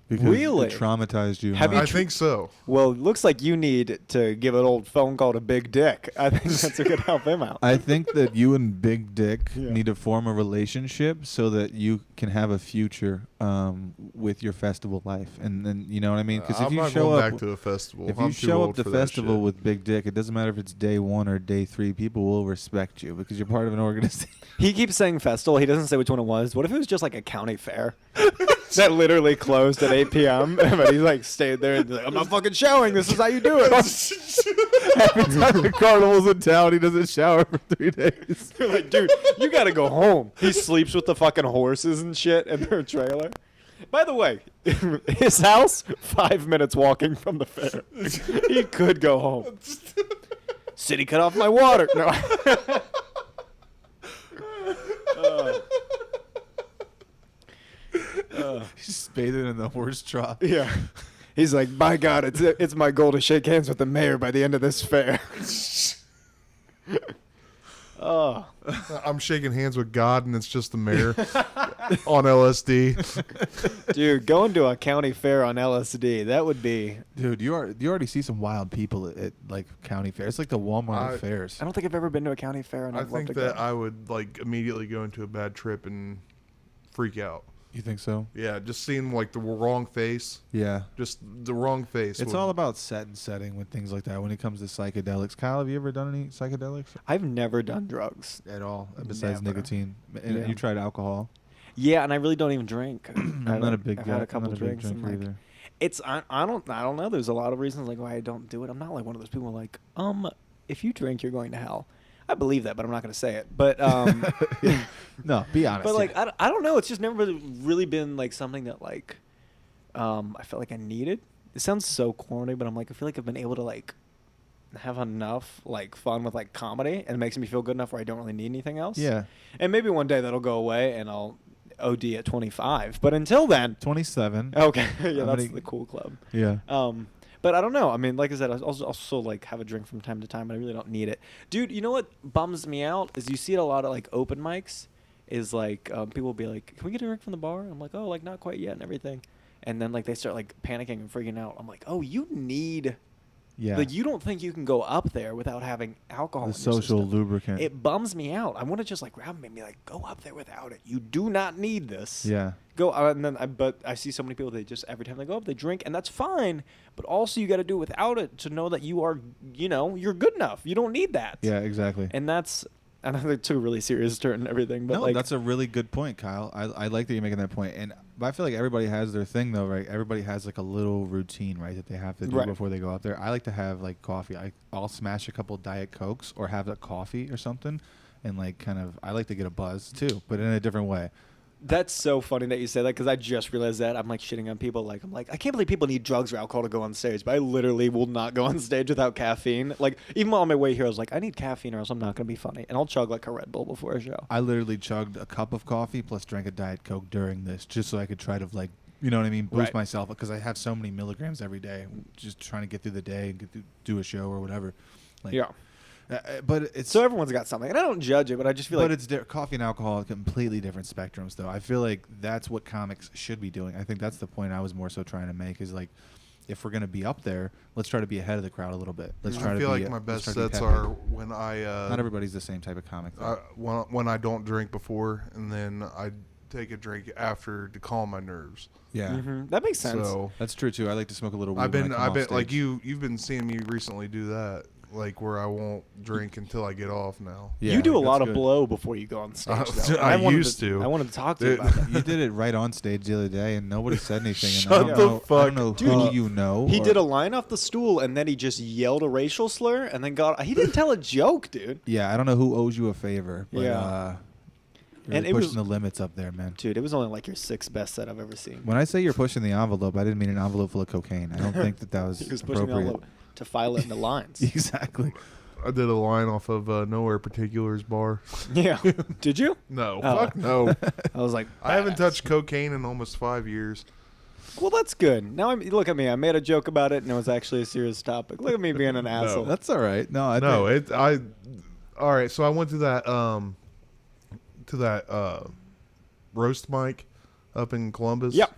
Because Really? it traumatized you. Have huh? you I think so. Well, it looks like you need to give an old phone call to Big Dick. I think that's a good help him out. I think that you and Big Dick Yeah. need to form a relationship so that you can have a future with your festival life, and then you know what I mean. Because if I'm you not show going up, back to a festival. if I'm you too show old up to for that festival shit. with Big Dick, it doesn't matter if it's day 1 or day 3. People will respect you because you're part of an organization. He keeps saying festival. He doesn't say which one it was. What if it was just like a county fair that literally closed at 8 p.m. But he like stayed there and like, I'm not fucking showering. This is how you do it. Every time the carnival's in town, he doesn't shower for 3 days. You're like, dude, you gotta go home. He sleeps with the fucking horses and shit in their trailer. By the way, his house, 5 minutes walking from the fair. He could go home. City cut off my water. No. He's bathing in the horse trough. Yeah. He's like, by God, it's my goal to shake hands with the mayor by the end of this fair. Oh. I'm shaking hands with God, and it's just the mayor on LSD. Dude, going to a county fair on LSD, that would be... Dude, you already see some wild people at like county fairs. It's like the Walmart of fairs. I don't think I've ever been to a county fair, and I I'd love think to that go. I would like immediately go into a bad trip and freak out. You think so? Yeah, just seeing like the wrong face, Yeah. just the wrong face. It's would- all about set and setting with things like that when it comes to psychedelics. Kyle, have you ever done any psychedelics I've never done drugs. at all besides Never. nicotine? And Yeah. you tried alcohol? Yeah, and I really don't even drink. I'm not a big I've guy. had a I'm couple not a big drinks. and, drinker like, either. It's I don't know. There's a lot of reasons like why I don't do it. I'm not like one of those people like if you drink you're going to hell. I believe that, but I'm not going to say it. But No, be honest. but like yeah. I don't know. It's just never really been like something that like I felt like I needed. It sounds so corny, but I'm like I feel like I've been able to like have enough like fun with like comedy, and it makes me feel good enough where I don't really need anything else. Yeah. And maybe one day that'll go away, and I'll OD at 25. But until then, 27. okay, yeah, How that's many- the cool club. Yeah. But I don't know. I mean, like I said, I also like have a drink from time to time, but I really don't need it. Dude, you know what bums me out is you see it a lot of like open mics. Is like people will be like, "Can we get a drink from the bar?" I'm like, "Oh, like not quite yet," and everything. And then like they start like panicking and freaking out. I'm like, "Oh, you need." Yeah. Like you don't think you can go up there without having alcohol. The in your social system. lubricant. It bums me out. I want to just like grab him and be like, "Go up there without it. You do not need this." Yeah. Go and then but I see so many people, they just every time they go up they drink, and that's fine, but also you got to do it without it to know that you are, you're good enough. You don't need that. Yeah, exactly. And that's, I know they took a really serious turn and everything, but No, like that's a really good point, Kyle. I like that you're making that point. But I feel like everybody has their thing though, right? Everybody has like a little routine, right, that they have to do Right. before they go out there. I like to have like coffee. I'll smash a couple Diet Cokes or have a coffee or something, and like kind of I like to get a buzz too, but in a different way. that's so funny that you say that, because I just realized that I'm like shitting on people. Like I'm like, I can't believe people need drugs or alcohol to go on stage, but I literally will not go on stage without caffeine. Like even on my way here, I was like, I need caffeine or else I'm not gonna be funny, and I'll chug like a Red Bull before a show. I literally chugged a cup of coffee plus drank a Diet Coke during this, just so I could try to like, you know what I mean, boost Right. myself, because I have so many milligrams every day, just trying to get through the day and do a show or whatever. Like, Yeah. But it's So everyone's got something, and I don't judge it, but I just feel but like it's coffee and alcohol are completely different spectrums, though. I feel like that's what comics should be doing. I think that's the point I was more so trying to make, is like, if we're gonna be up there, let's try to be ahead of the crowd a little bit. Let's try I to feel be. like my let's best try to be sets peppy. are when I Not everybody's the same type of comic. Though. when I don't drink before, and then I take a drink after to calm my nerves. Yeah, Mhm. That makes sense. So that's true too. I like to smoke a little weed. I've when been I come off like stage. you've been seeing me recently do that, like where I won't drink until I get off now. Yeah, you do a that's lot of good. blow before you go on stage. Though. I wanted used to. I wanted to talk to you about that. You did it right on stage the other day, and nobody said anything. And Shut I don't the know, I fuck don't know Dude, who he- you know. He or- did a line off the stool, and then he just yelled a racial slur, and then he didn't tell a joke, dude. Yeah, I don't know who owes you a favor, but Yeah. you're And really it pushing was- the limits up there, man. Dude, it was only like your sixth best set I've ever seen. When I say you're pushing the envelope, I didn't mean an envelope full of cocaine. I don't think that was He was pushing the appropriate. envelope to file it into lines. Exactly. I did a line off of Nowhere Particulars bar. Yeah. Did you? No, Oh. fuck no. I was like, I haven't badass. touched cocaine in almost 5 years. Well, that's good. Now look at me. I made a joke about it, and it was actually a serious topic. Look at me being an asshole. That's all right. No, I No, think, all right. So I went to that roast mic up in Columbus. Yep.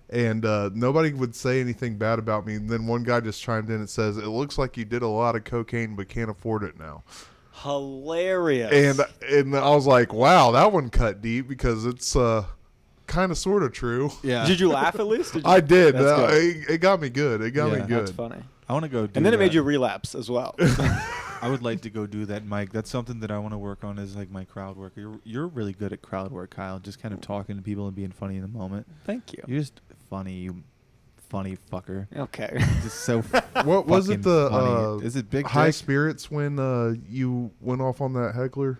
And nobody would say anything bad about me. And then one guy just chimed in and says, "It looks like you did a lot of cocaine, but can't afford it now." Hilarious. And I was like, "Wow, that one cut deep," because it's kind of sort of true. yeah. Did you laugh at least? Did you? I did. That's good. It got me good. It got Yeah. me good. That's funny. I want to go do And then it made that. you relapse as well. I would like to go do that, Mike. That's something that I want to work on, is like my crowd work. You're really good at crowd work, Kyle. Just kind of talking to people and being funny in the moment. Thank you. You're just funny, you funny fucker. Okay. Just so. What was fucking it? The funny. Is it big high dick? spirits when you went off on that heckler?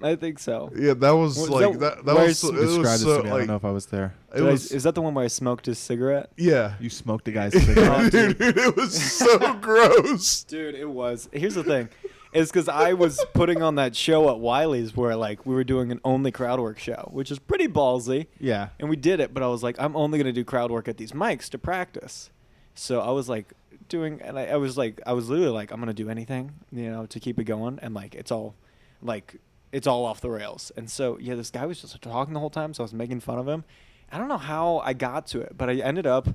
I think so. Yeah, that was Was like that that where was. I It was Describe so this to me. I like don't know if I was there. it was. Is that the one where I smoked his cigarette? Yeah. You smoked a guy's cigarette. Dude, it was so gross. Dude, it was. Here's the thing. It's because I was putting on that show at Wileys where like we were doing an only crowd work show, which is pretty ballsy. Yeah. And we did it, but I was like, I'm only going to do crowd work at these mics to practice. So I was like I was literally like, I'm going to do anything, to keep it going. And like, it's all off the rails. And so, yeah, this guy was just talking the whole time. So I was making fun of him. I don't know how I got to it, but I ended up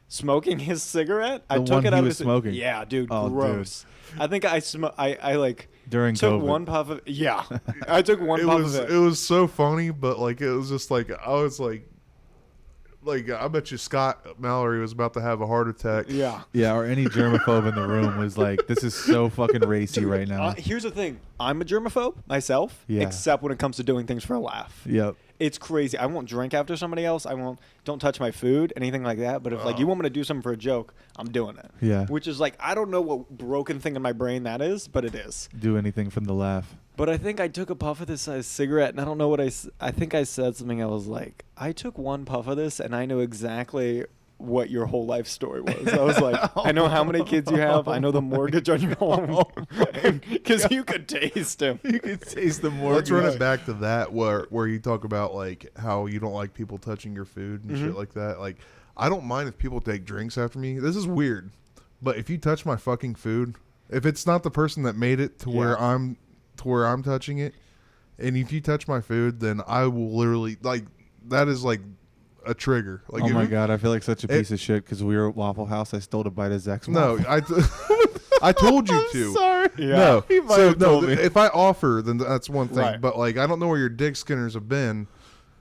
smoking his cigarette. I The took one it he out was of his smoking? Yeah, dude, Oh, dude. gross. I think I During took COVID. one puff of yeah. I took one It puff was of it was so funny, but like it was just like I was like I bet you Scott Mallory was about to have a heart attack. Yeah. Yeah, or any germaphobe in the room was like, this is so fucking racy right now. Here's the thing. I'm a germaphobe myself, Yeah. except when it comes to doing things for a laugh. Yep. It's crazy. I won't drink after somebody else. Don't touch my food, anything like that. But if like you want me to do something for a joke, I'm doing it. Yeah. Which is like, I don't know what broken thing in my brain that is, but it is. Do anything from the laugh. But I think I took a puff of this cigarette, and I don't know what I think I said something. I was like, I took one puff of this, and I know exactly what your whole life story was. I was like, I know how many kids you have. I know the mortgage on your home. Because you could taste him. You could taste the more. Let's run it back to that where you talk about like how you don't like people touching your food and Mm-hmm. shit like that. Like I don't mind if people take drinks after me. This is weird, But if you touch my fucking food, if it's not the person that made it to where I'm touching it, and if you touch my food, then I will literally like that is like a trigger. Like, oh my god, I feel like such a piece of shit because we were at Waffle House. I stole a bite of his ex. No, I told you to. Sorry. Yeah. No, He might so have no. told me. If I offer, then that's one thing. Right. But like, I don't know where your dick skinners have been.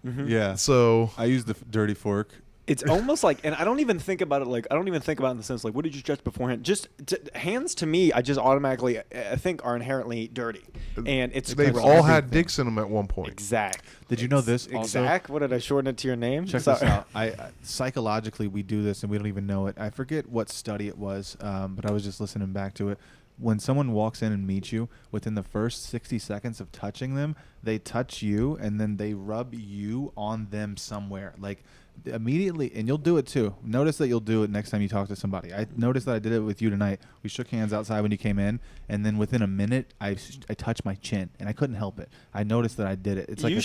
Yeah. So I used the dirty fork. It's almost like, and I don't even think about it like, I don't even think about it in the sense like, what did you touch beforehand? Just hands to me, I just automatically, I think, are inherently dirty. And it's they've gross. all had dicks in them at one point. Exact. Did you know this also? Exact? What did I shorten it to your name? Check this out. I psychologically we do this and we don't even know it. I forget what study it was, but I was just listening back to it. When someone walks in and meets you, within the first 60 seconds of touching them, they touch you and then they rub you on them somewhere. Like immediately, and you'll do it too. Notice that you'll do it next time you talk to somebody. I noticed that I did it with you tonight. We shook hands outside when you came in, and then within a minute, I touched my chin, and I couldn't help it. I noticed that I did it. It's like you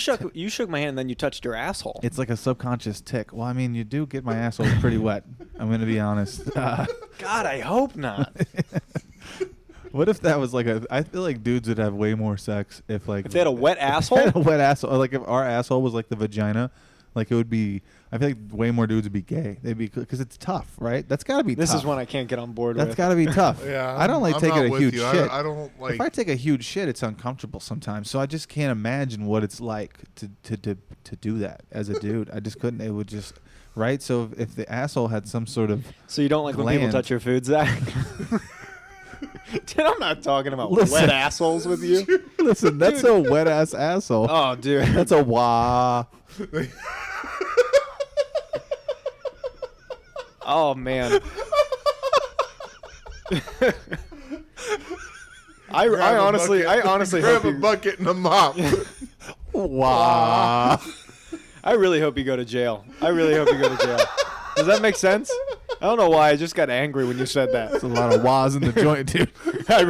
shook my hand and then you touched your asshole. it's like a subconscious tick. Well, I mean, you do get my asshole pretty wet. I'm gonna be honest. God, I hope not. What if that was like I feel like dudes would have way more sex if like If they had a wet if they asshole? had a wet asshole. Or like if our asshole was like the vagina, like it would be. I feel like way more dudes would be gay. They'd be because it's tough, right? That's got to be. This tough. is one I can't get on board That's with. got to be tough. Yeah, I don't like I'm taking not a with huge you. shit. I don't like. If I take a huge shit, it's uncomfortable sometimes. So I just can't imagine what it's like to do that as a dude. I just couldn't. It would just right. So if the asshole had some sort of So you don't like when people gland. touch your food, Zach? Dude, I'm not talking about Listen. wet assholes with you. listen, that's a wet ass asshole. Oh, dude. That's a wah. Oh, man. I honestly grab hope a you, bucket and a mop. Wah. I really hope you go to jail. I really hope you go to jail. Does that make sense? I don't know why. I just got angry when you said that. That's a lot of wahs in the joint, dude. I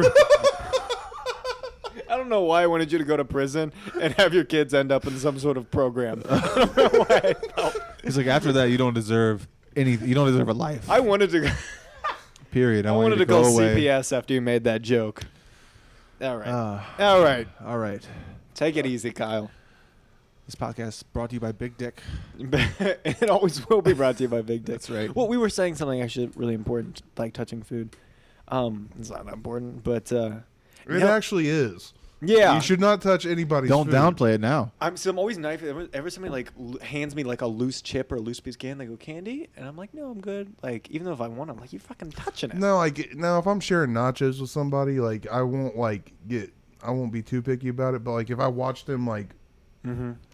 don't know why I wanted you to go to prison and have your kids end up in some sort of program. I don't know why I felt. He's like, after that, you don't deserve anything. You don't deserve a life. I wanted to. Period. I I want wanted you to call go away. CPS after you made that joke. All right. All right. All right. Take it easy, Kyle. This podcast is brought to you by Big Dick. It always will be brought to you by Big Dick. That's right. Well, we were saying something actually really important, like touching food. It's not that important, but It no- actually is. yeah. You should not touch anybody's Don't food. downplay it now. I'm always nice. Ever somebody like hands me like a loose chip or a loose piece of candy, they go candy, and I'm like, no, I'm good. Like even though if I want, I'm like, you fucking touching it. No, now if I'm sharing nachos with somebody, like I won't be too picky about it. But like if I watch them, like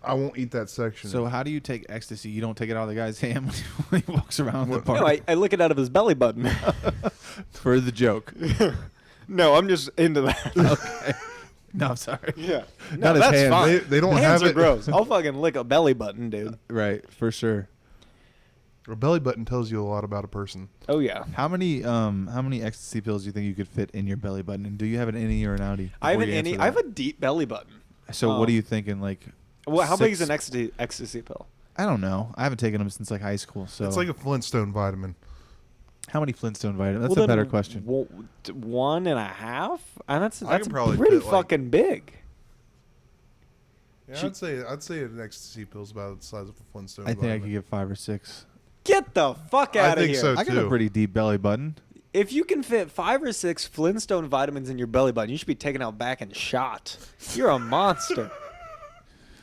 I won't eat that section. So how do you take ecstasy? You don't take it out of the guy's hand when he walks around the park No, I lick it out of his belly button. for the joke. No, I'm just into that. Okay. No, I'm sorry. Yeah, Not no, his that's hand. fine. They don't Hands have are it. gross. I'll fucking lick a belly button, dude. Right, for sure. A belly button tells you a lot about a person. Oh yeah. How many ecstasy pills do you think you could fit in your belly button? And do you have an innie or an outie? I have before an you answer innie. I have that? a deep belly button. So what are you thinking? Like, Well, how big is 6 an ecstasy pill? I don't know. I haven't taken them since like high school. So It's like a Flintstone vitamin. how many Flintstone vitamins? That's Well, a then better question. 1.5, and that's I can probably pretty fit, like- fucking big. Yeah, I'd say an ecstasy pill's about the size of a Flintstone. I think I vitamin. could get 5 or 6. Get the fuck I out of think here! so. I got a too. pretty deep belly button. If you can fit 5 or 6 Flintstone vitamins in your belly button, you should be taken out back and shot. You're a monster.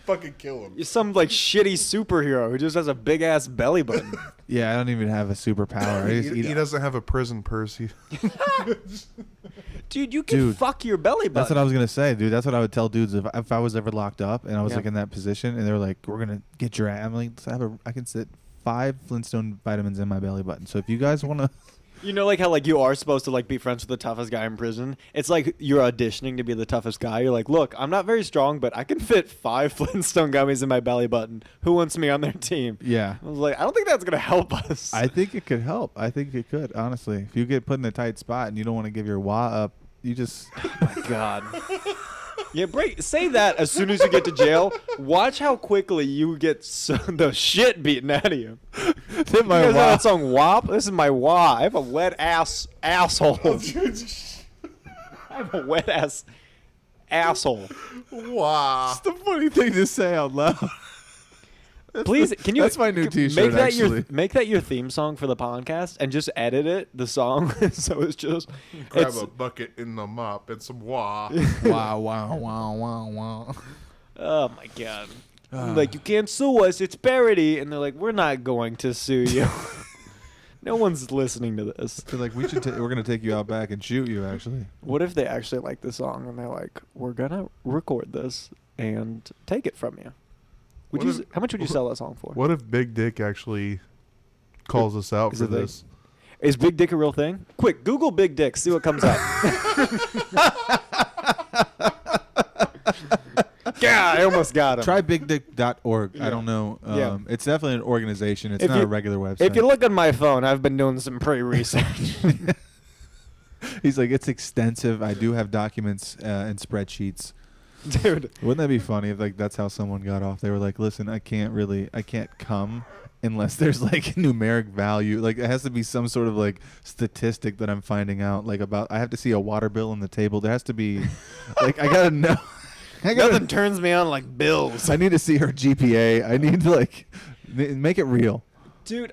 Fucking kill him. You're some like shitty superhero who just has a big ass belly button. Yeah, I don't even have a superpower. I just He eat. doesn't have a prison purse. Dude, you can Dude, fuck your belly button. That's what I was gonna say, dude. That's what I would tell dudes if I was ever locked up and I was Yeah. like in that position and they were like, "We're gonna get your ass." I'm like, I can sit 5 Flintstone vitamins in my belly button. So if you guys wanna, You know, like how like you are supposed to like be friends with the toughest guy in prison. It's like you're auditioning to be the toughest guy. You're like, look, I'm not very strong, but I can fit 5 Flintstone gummies in my belly button. Who wants me on their team? yeah, I was like, I don't think that's gonna help us. I think it could help. I think it could honestly. If you get put in a tight spot and you don't want to give your wah up, you just God. Yeah, say that as soon as you get to jail. Watch how quickly you get the shit beaten out of you. Tip You my guys know wah. that song WAP? This is my wah. I have a wet asshole. I have a wet asshole. Wow. It's the funny thing to say out loud. Please, can you? That's my new T-shirt, Make that actually. make that your theme song for the podcast, and just edit it, the song, so it's just Grab it's, a bucket in the mop and some wah. Wow, wow, wow, wow, wow. oh my god. Like, you can't sue us, it's parody, and they're like, we're not going to sue you. No one's listening to this. They're like, we're gonna take you out back and shoot you. Actually, What if they actually like the song and they're like, we're gonna record this and take it from you? Would What you? if- How much would you sell that song for? What if Big Dick actually calls us out Is for it like- this? Is Big Dick a real thing? Quick, Google Big Dick, see what comes up. Yeah, I almost got him. try bigdick.org. I don't know. Yeah. It's definitely an organization. It's If not you- a regular website. If you look on my phone, I've been doing some pre-research. He's like, it's extensive. I do have documents and spreadsheets. Dude, Wouldn't that be funny if like that's how someone got off? They were like, listen, I can't come unless there's like numeric value. Like it has to be some sort of like statistic that I'm finding out. Like about, I have to see a water bill on the table. There has to be, like, I gotta know. nothing turns me on like bills. I need to see her GPA. I need to like make it real. Dude,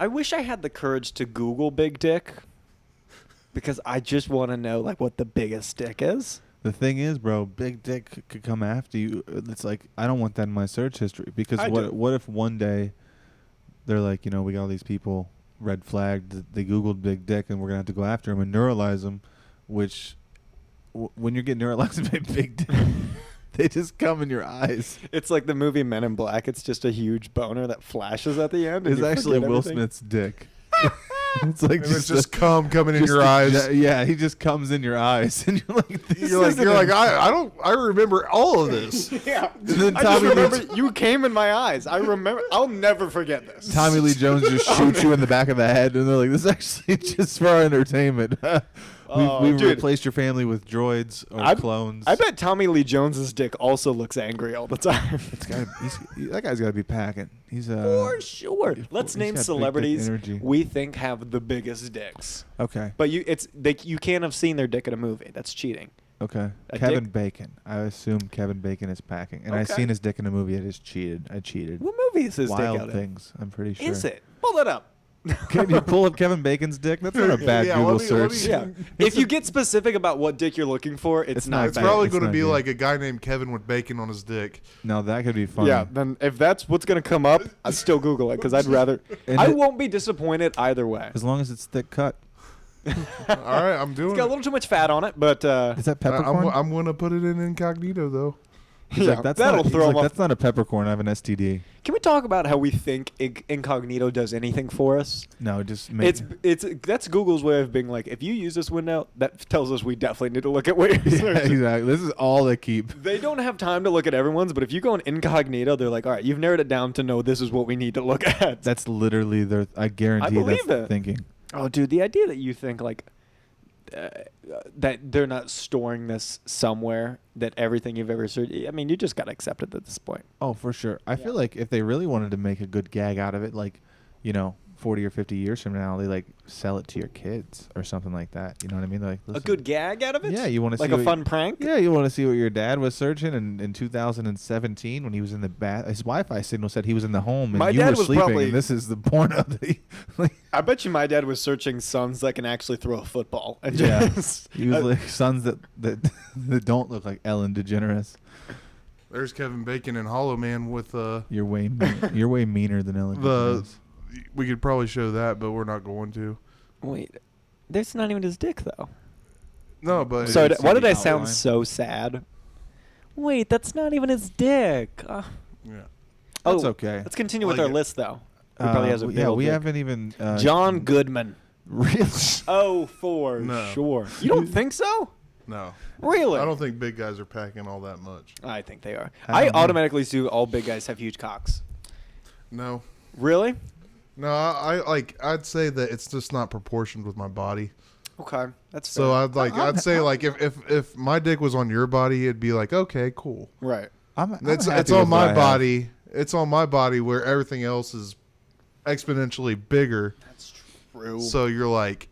I wish I had the courage to Google Big Dick because I just want to know like what the biggest dick is. The thing is, bro, Big Dick could come after you. It's like I don't want that in my search history because I do. what if one day they're like, you know, we got all these people red flagged. They Googled Big Dick and we're gonna have to go after them and neuralize them, which when you get neuralized by Big Dick, they just come in your eyes. It's like the movie Men in Black. It's just a huge boner that flashes at the end. and It's you actually forget Will everything. Smith's dick. It's like And it's just cum coming in your eyes. Yeah, he just comes in your eyes, and you're like, this isn't I remember all of this. Yeah. And then I just Tommy remember you came in my eyes. I remember. I'll never forget this. Tommy Lee Jones just shoots you in the back of the head, and they're like, "This is actually just for our entertainment. We've dude. replaced your family with droids or I- clones." I bet Tommy Lee Jones's dick also looks angry all the time. That guy's got to be packing. He's For sure. Let's he's name got big dick celebrities energy. we think have the biggest dicks. Okay. But you can't have seen their dick in a movie. That's cheating. Okay. A Kevin dick- Bacon. I assume Kevin Bacon is packing, and I Okay. seen his dick in a movie. I cheated. What movie is his dick Wild out Things. I'm pretty sure. Is it? Pull it up. Can you pull up Kevin Bacon's dick? That's not a bad Yeah, Google let me- search. Yeah. If you get specific about what dick you're looking for, it's not not It's bad. probably It's going to not be good. like a guy named Kevin with bacon on his dick. No, that could be funny. Yeah, then if that's what's going to come up, I'd still Google it because I'd rather. And I it- won't be disappointed either way. As long as it's thick cut. All right, I'm doing It's got a it. little too much fat on it, but Is that peppercorn? I'm going to put it in incognito, though. He's yeah, like, that's that'll not, he's throw like, him off. that's not a peppercorn. I have an STD. Can we talk about how we think incognito does anything for us? No, just make It's that's Google's way of being like, if you use this window, that tells us we definitely need to look at what you're yeah, searching. exactly. This is all they keep. They don't have time to look at everyone's, but if you go in incognito, they're like, all right, you've narrowed it down to know this is what we need to look at. That's literally their. I guarantee believe that's it. thinking. Oh, dude, the idea that you think like that they're not storing this somewhere, that everything you've ever searched. I mean, you just gotta accept it at this point. Oh, for sure. I feel like if they really wanted to make a good gag out of it, like, 40 or 50 years from now, they like sell it to your kids or something like that. You know what I mean? They're like, A listen, good gag out of it? Yeah, you want to like see a fun prank? Yeah, you want to see what your dad was searching in 2017 when he was in the bath. His Wi-Fi signal said he was in the home and My you dad were was sleeping. probably- And this is the porno that he. Like, I bet you my dad was searching sons that can actually throw a football. And yeah, just, he was like sons that that don't look like Ellen DeGeneres. There's Kevin Bacon and Hollow Man with You're way meaner than Ellen the. DeGeneres. We could probably show that, but we're not going to. wait, that's not even his dick though. No, but So didn't why see did the I sound outline. so sad? Wait, that's not even his dick. yeah. That's oh, okay. Let's continue with Like our it. list though. He probably has a big yeah, old we dick. haven't even John Goodman. really. Oh, for No. sure. You don't think so? No, Really? I don't think big guys are packing all that much. I think they are. I I don't know. automatically assume all big guys have huge cocks. No, Really? no, I'd say that it's just not proportioned with my body. Okay, that's So fair. I'd say like if my dick was on your body, it'd be like, okay, cool. Right. I'm It's happy on with what I my have. body, It's on my body where everything else is exponentially bigger. That's true. So you're like,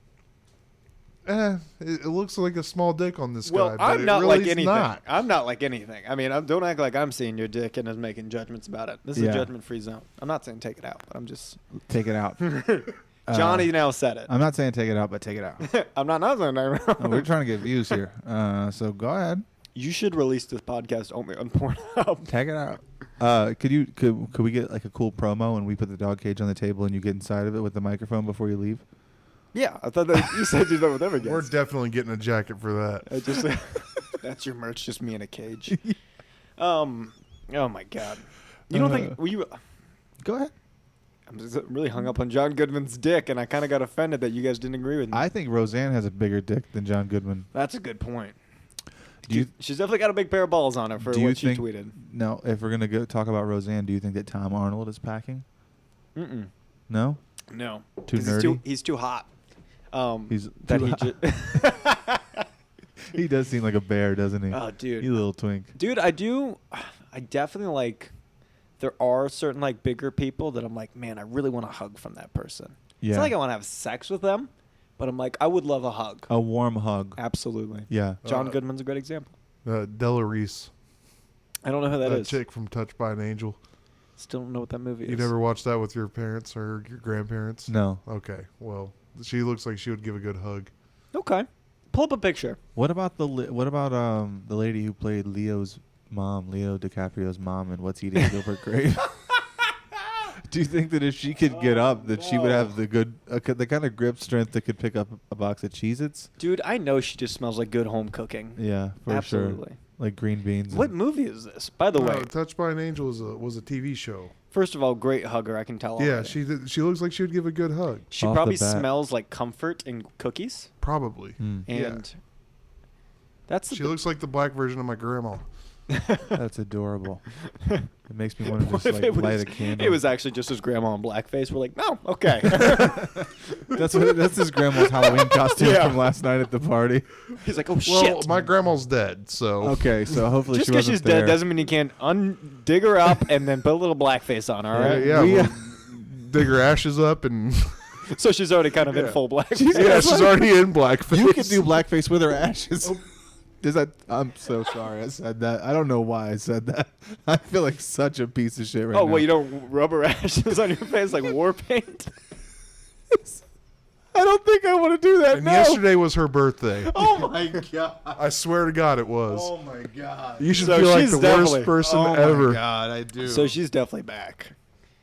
it looks like a small dick on this Well, guy. But I'm it not really like is anything. not. I'm not like anything. I mean, don't act like I'm seeing your dick and is making judgments about it. This is Yeah. a judgment-free zone. I'm not saying take it out, but I'm just Take it out. Johnny now said it. I'm not saying take it out, but take it out. I'm not saying that. No, we're trying to get views here. So go ahead. You should release this podcast only on Pornhub. Take it out. Could we get like a cool promo and we put the dog cage on the table and you get inside of it with the microphone before you leave? Yeah, I thought that you said you do that with every guest. We're definitely getting a jacket for that. I just that's your merch, just me in a cage. Oh my god. You don't think were you? Go ahead. I'm just really hung up on John Goodman's dick, and I kind of got offended that you guys didn't agree with me. I think Roseanne has a bigger dick than John Goodman. That's a good point. Do you, She's definitely got a big pair of balls on her for do you what she think- tweeted. No, if we're gonna go talk about Roseanne, do you think that Tom Arnold is packing? Mm-mm. No. No. Too 'Cause nerdy. He's too hot. He's that too he hot. He does seem like a bear, doesn't he? Oh, dude. He's a little twink. Dude, I definitely like. There are certain like bigger people that I'm like, man, I really want a hug from that person. Yeah. It's not like I want to have sex with them, but I'm like, I would love a hug. A warm hug. Absolutely. Yeah. John Goodman's a great example. Della Reese. I don't know who that is. Chick from Touched by an Angel. Still don't know what that movie is. You never watched that with your parents or your grandparents? No. Okay. Well, she looks like she would give a good hug. Okay. Pull up a picture. What about the lady who played Leo's mom, Leo DiCaprio's mom, in What's Eating Gilbert Grape? Do you think that if she could get up, that she would have the the kind of grip strength that could pick up a box of Cheez-Its? Dude, I know she just smells like good home cooking. Yeah, for Absolutely. sure. Like green beans. What movie is this? By the way, Touched by an Angel was a TV show. first of all, great hugger. I can tell. Yeah, already. she looks like she would give a good hug. She Off the probably bat. smells like comfort and cookies. Probably. Mm. And that's She looks like the black version of my grandma. That's adorable. It makes me want to What just if like light a candle. It was actually just his grandma in blackface. We're like, no, okay. That's his grandma's Halloween costume Yeah. from last night at the party. He's like, oh Well, shit. my grandma's dead, so Okay, so hopefully Just she because wasn't she's there. dead doesn't mean you can't dig her up and then put a little blackface on her. All right. yeah, We, we'll dig her ashes up and So she's already kind of in Yeah. full blackface. yeah, she's already in blackface. You can do blackface with her ashes. I'm so sorry I said that. I don't know why I said that. I feel like such a piece of shit right now. Oh, well, you don't rubber ashes on your face like war paint? I don't think I want to do that And now. yesterday was her birthday. Oh my god. I swear to God, it was. Oh my god. You should So feel like she's the definitely- worst person Oh ever. my god, I do. So she's definitely back.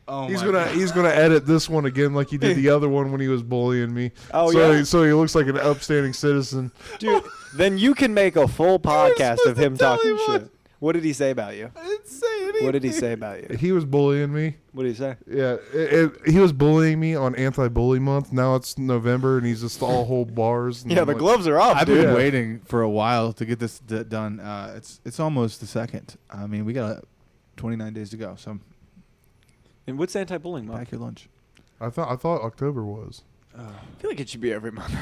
oh He's my gonna God. he's gonna edit this one again like he did the other one when he was bullying me. Oh, so yeah? so he looks like an upstanding citizen. Dude, then you can make a full podcast supposed of him to tell talking me what. shit. What did he say about you? I didn't say anything. What did he say about you? He was bullying me. What did he say? Yeah, he was bullying me on anti-bully month. Now it's November and he's just all whole bars. And Yeah, I'm the like, gloves are off, I've dude. been Yeah. waiting for a while to get this done. It's almost the second. I mean, we got 29 days to go. So And what's anti-bullying month? pack your lunch. I thought October was. I feel like it should be every month.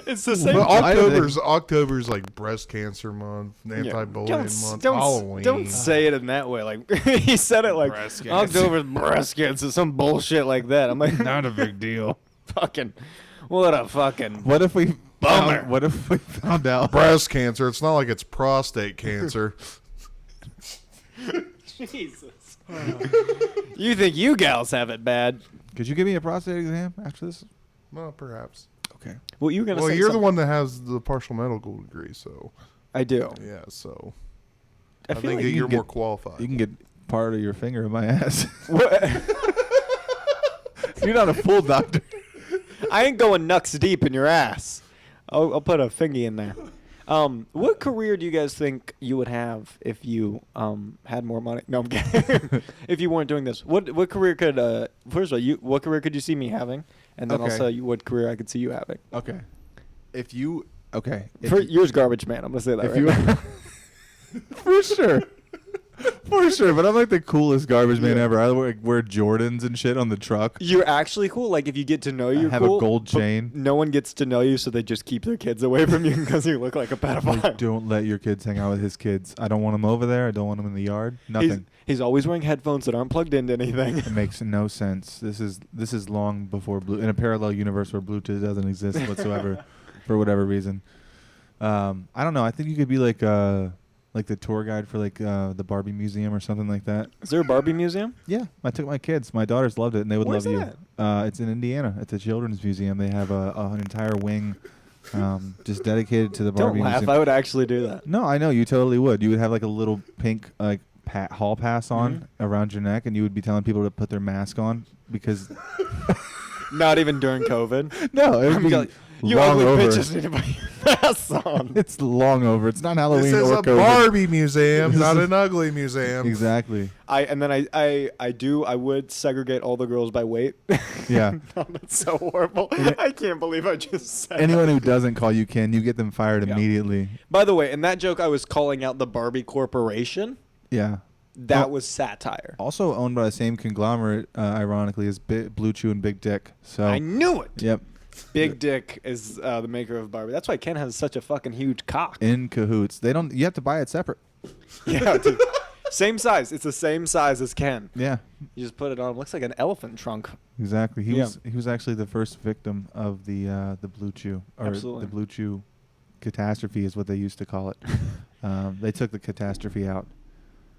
It's the same. But Why do they- October's like breast cancer month, anti-bullying month, Halloween. Don't say it in that way. Like he said it like Breast cancer. October's breast cancer, some bullshit like that. I'm like, Not a big deal. fucking, what a fucking. What if we Bummer. What if we found out? breast cancer. It's not like it's prostate cancer. Jesus. You think you gals have it bad? Could you give me a prostate exam after this? Well, perhaps. Okay. Well, you were gonna Well, say you're the something. one that has the partial medical degree, so I do. yeah. So I I feel think like you you're can more get- qualified. You can get part of your finger in my ass. What- You're not a full doctor. I ain't going nuts deep in your ass. I'll put a fingy in there. What career do you guys think you would have if you had more money? No, I'm kidding. If you weren't doing this, what career could first of all what career could you see me having, and then Okay. also what career I could see you having? Okay. If you yours Yours garbage man. I'm gonna say that if right you now. for sure. For sure, but I'm like the coolest garbage man ever. I wear Jordans and shit on the truck. You're actually cool. Like if you get to know you, have cool, a gold but chain. No one gets to know you, so they just keep their kids away from you because you look like a pedophile. Like, don't let your kids hang out with his kids. I don't want them over there. I don't want them in the yard. Nothing. He's always wearing headphones that aren't plugged into anything. It makes no sense. This is long before in a parallel universe where Bluetooth doesn't exist whatsoever, for whatever reason. I don't know. I think you could be like the tour guide for like the Barbie museum or something like that. Is there a Barbie museum? Yeah, I took my kids. My daughters loved it, and they would Where's love you. It's in Indiana. It's a children's museum. They have an entire wing just dedicated to the Barbie Don't laugh. museum. I would actually do that. No, I know you totally would. You would have like a little pink hall pass on around your neck, and you would be telling people to put their mask on because Not even during COVID. no, it would be You long ugly over. bitches need to put your masks on. It's long over. It's not Halloween This is or a COVID. Barbie museum, not an ugly museum. Exactly. I would segregate all the girls by weight. Yeah. No, that's so horrible. I can't believe I just said Anyone that. who doesn't call you Ken, you get them fired Yeah. immediately. By the way, in that joke, I was calling out the Barbie Corporation. Yeah. That Oh. was satire. Also owned by the same conglomerate, ironically, as Blue Chew and Big Dick. So. I knew it. Yep. Big Dick is the maker of Barbie. That's why Ken has such a fucking huge cock. In cahoots. They don't. You have to buy it separate. Yeah, dude. Same size. It's the same size as Ken. Yeah. You just put it on. Looks like an elephant trunk. Exactly. He Yeah. was actually the first victim of the Blue Chew, or Absolutely. the Blue Chew catastrophe is what they used to call it. They took the catastrophe out.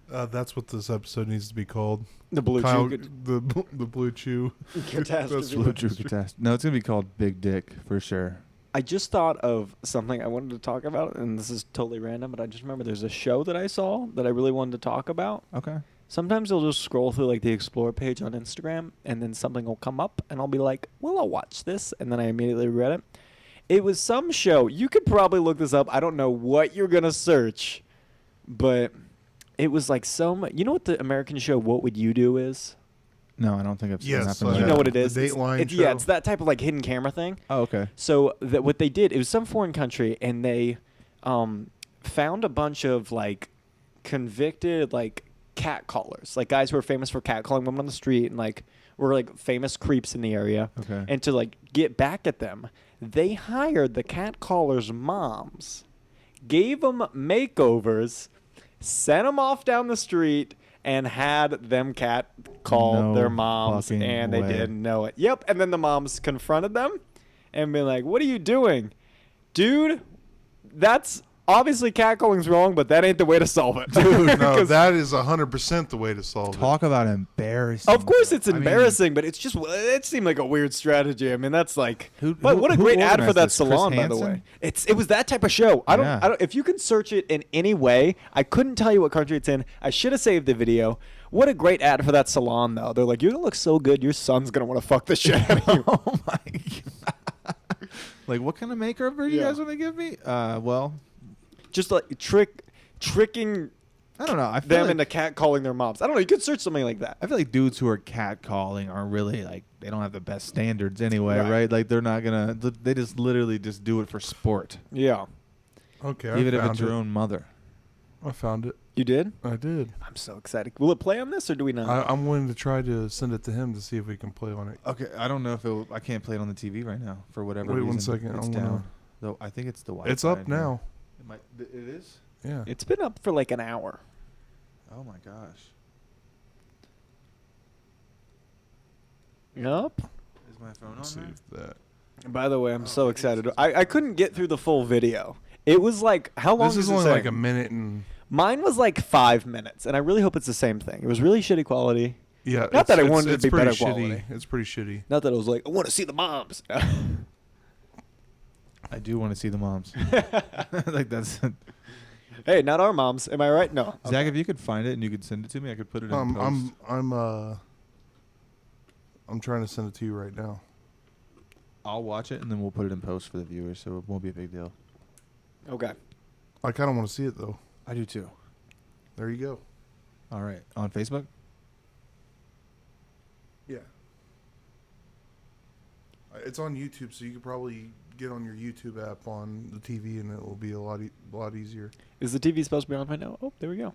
That's what this episode needs to be called. The Blue Kyle, Chew the Blue Chew. catastrophe. Blue Chew catastrophe. No, it's gonna be called Big Dick for sure. I just thought of something I wanted to talk about, and this is totally random, but I just remember there's a show that I saw that I really wanted to talk about. Okay. Sometimes I'll just scroll through like the Explore page on Instagram, and then something will come up, and I'll be like, well, I'll watch this, and then I immediately read it. It was some show. You could probably look this up. I don't know what you're going to search, but it was like you know what the American show What Would You Do is? No, I don't think I've seen Yes, that. You know what it The is? Dateline Yeah, show. it's that type of like hidden camera thing. Oh, okay. So what they did, it was some foreign country, and they found a bunch of like convicted like cat callers, like guys who are famous for cat calling women on the street and like were like famous creeps in the area. Okay. And to like get back at them, they hired the cat callers' moms, gave them makeovers, sent them off down the street, and had them cat call No their moms, fucking and they way. didn't know it. Yep. And then the moms confronted them and be like, "What are you doing, dude? That's obviously catcalling's wrong, but that ain't the way to solve it." Dude, no, 'Cause that is 100% the way to solve Talk about embarrassing. of course it's I mean, embarrassing, but it's just it seemed like a weird strategy. I mean, that's like, but what a who great ad for organized that this? Chris salon, by the Hansen? way. It was that type of show. I Yeah. don't. If you can search it in any way, I couldn't tell you what country it's in. I should have saved the video. What a great ad for that salon, though. They're like, you're gonna look so good, your son's gonna want to fuck the shit out of you. Oh my god. Like, what kind of makeover you Yeah. guys want to give me? Well, Just like tricking I don't know. I feel them like, into catcalling their moms. I don't know. You could search something like that. I feel like dudes who are catcalling are really like they don't have the best standards anyway, Right. right? Like they're not gonna. They just literally just do it for sport, Yeah, it. Okay, even I if found it's your it. own mother. I found it. you did. I did. I'm so excited. Will it play on this or do we not? I'm willing to try to send it to him to see if we can play on it. Okay, I don't know if I can't play it on the TV right now for whatever Wait reason. one second, It's I'm down. gonna- Though I think it's the Wi-Fi. It's up in here. now. It is. Yeah. It's been up for like an hour. Oh my gosh. Yup. Is my phone on Let's see there? if that. By the way, I'm so excited. I couldn't get through the full video. It was like, how long This is is it only say? like a minute and Mine was like 5 minutes, and I really hope it's the same thing. It was really shitty quality. yeah. Not that I it's- wanted it it's to be pretty better shitty. quality. It's pretty shitty. Not that I was like, I want to see the moms. I do want to see the moms. Like that's Hey, not our moms. Am I right? No. Zach. If you could find it and you could send it to me, I could put it in post. I'm trying to send it to you right now. I'll watch it and then we'll put it in post for the viewers, so it won't be a big deal. Okay. I kind of want to see it though. I do too. There you go. All right, on Facebook. Yeah. It's on YouTube, so you could probably get on your YouTube app on the TV, and it will be a lot easier. Is the TV supposed to be on right now? Oh, there we go.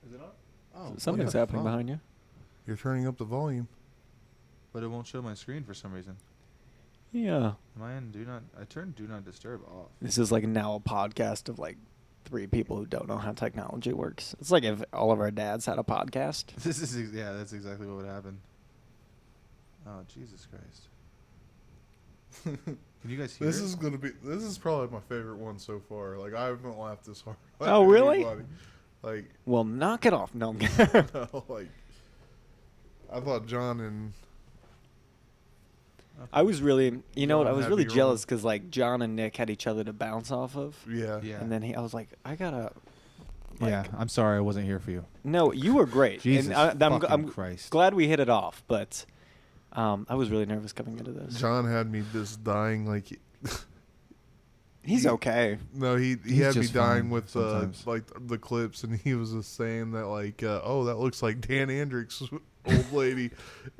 Is it on? Oh, Something's happening behind you. You're turning up the volume. But it won't show my screen for some reason. Yeah. Am I in do not? I turned do not disturb off. This is like now a podcast of like 3 people who don't know how technology works. It's like if all of our dads had a podcast. This is that's exactly what would happen. Oh Jesus Christ! Can you guys hear? This it? This is probably my favorite one so far. Like I haven't laughed this hard. Oh, at really? anybody. Like Well, knock it off. No, I'm kidding. like I thought John and I was really, you know what? I John was had really me jealous because like John and Nick had each other to bounce off of, yeah. and then I was like, I gotta. Yeah, I'm sorry I wasn't here for you. No, you were great. Jesus and I'm fucking Christ. glad we hit it off, but I was really nervous coming into this. John had me just dying like He's okay. no he He's had me just dying fine with sometimes. like the clips, and he was just saying that like oh, that looks like Dan Andrick's old lady.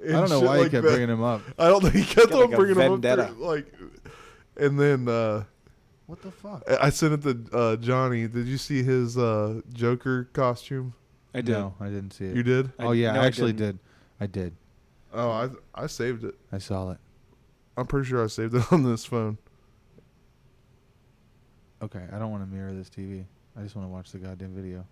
I don't know shit why you like kept that. bringing him up. I don't know, he kept Got on like a bringing him vendetta. up there, like, and then What the fuck? I sent it to Johnny. Did you see his Joker costume? I did. No, I didn't see it. You did? Oh yeah, no, I I actually didn't. did. I did. Oh, I saved it. I saw it. I'm pretty sure I saved it on this phone. Okay, I don't want to mirror this TV. I just want to watch the goddamn video.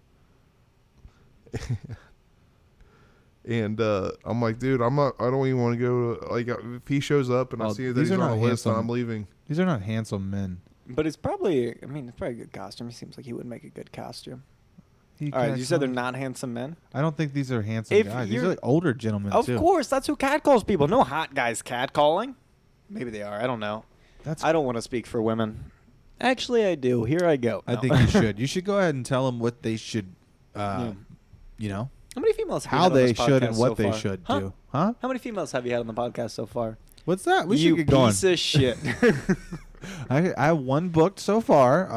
And I'm like, dude, I don't even want to go to, like, if he shows up and I Well, see that these he's are on not the list, handsome. I'm leaving. These are not handsome men. But it's probably, I mean, it's probably a good costume. He seems like he would make a good costume. He All right, you said they're catcalls. not handsome men? I don't think these are handsome If guys. These you're- are like older gentlemen Of too. course, that's who catcalls people. No hot guys catcalling. Maybe they are. I don't know. That's. I don't want to speak for women. Actually, I do. Here I go. I No. think you should. You should go ahead and tell them what they should. Yeah. You know How many females have you how had on they this should and podcast what so they far? should Huh? do. Huh? How many females have you had on the podcast so far? What's that? We you should get going. piece of shit. I have one booked so far.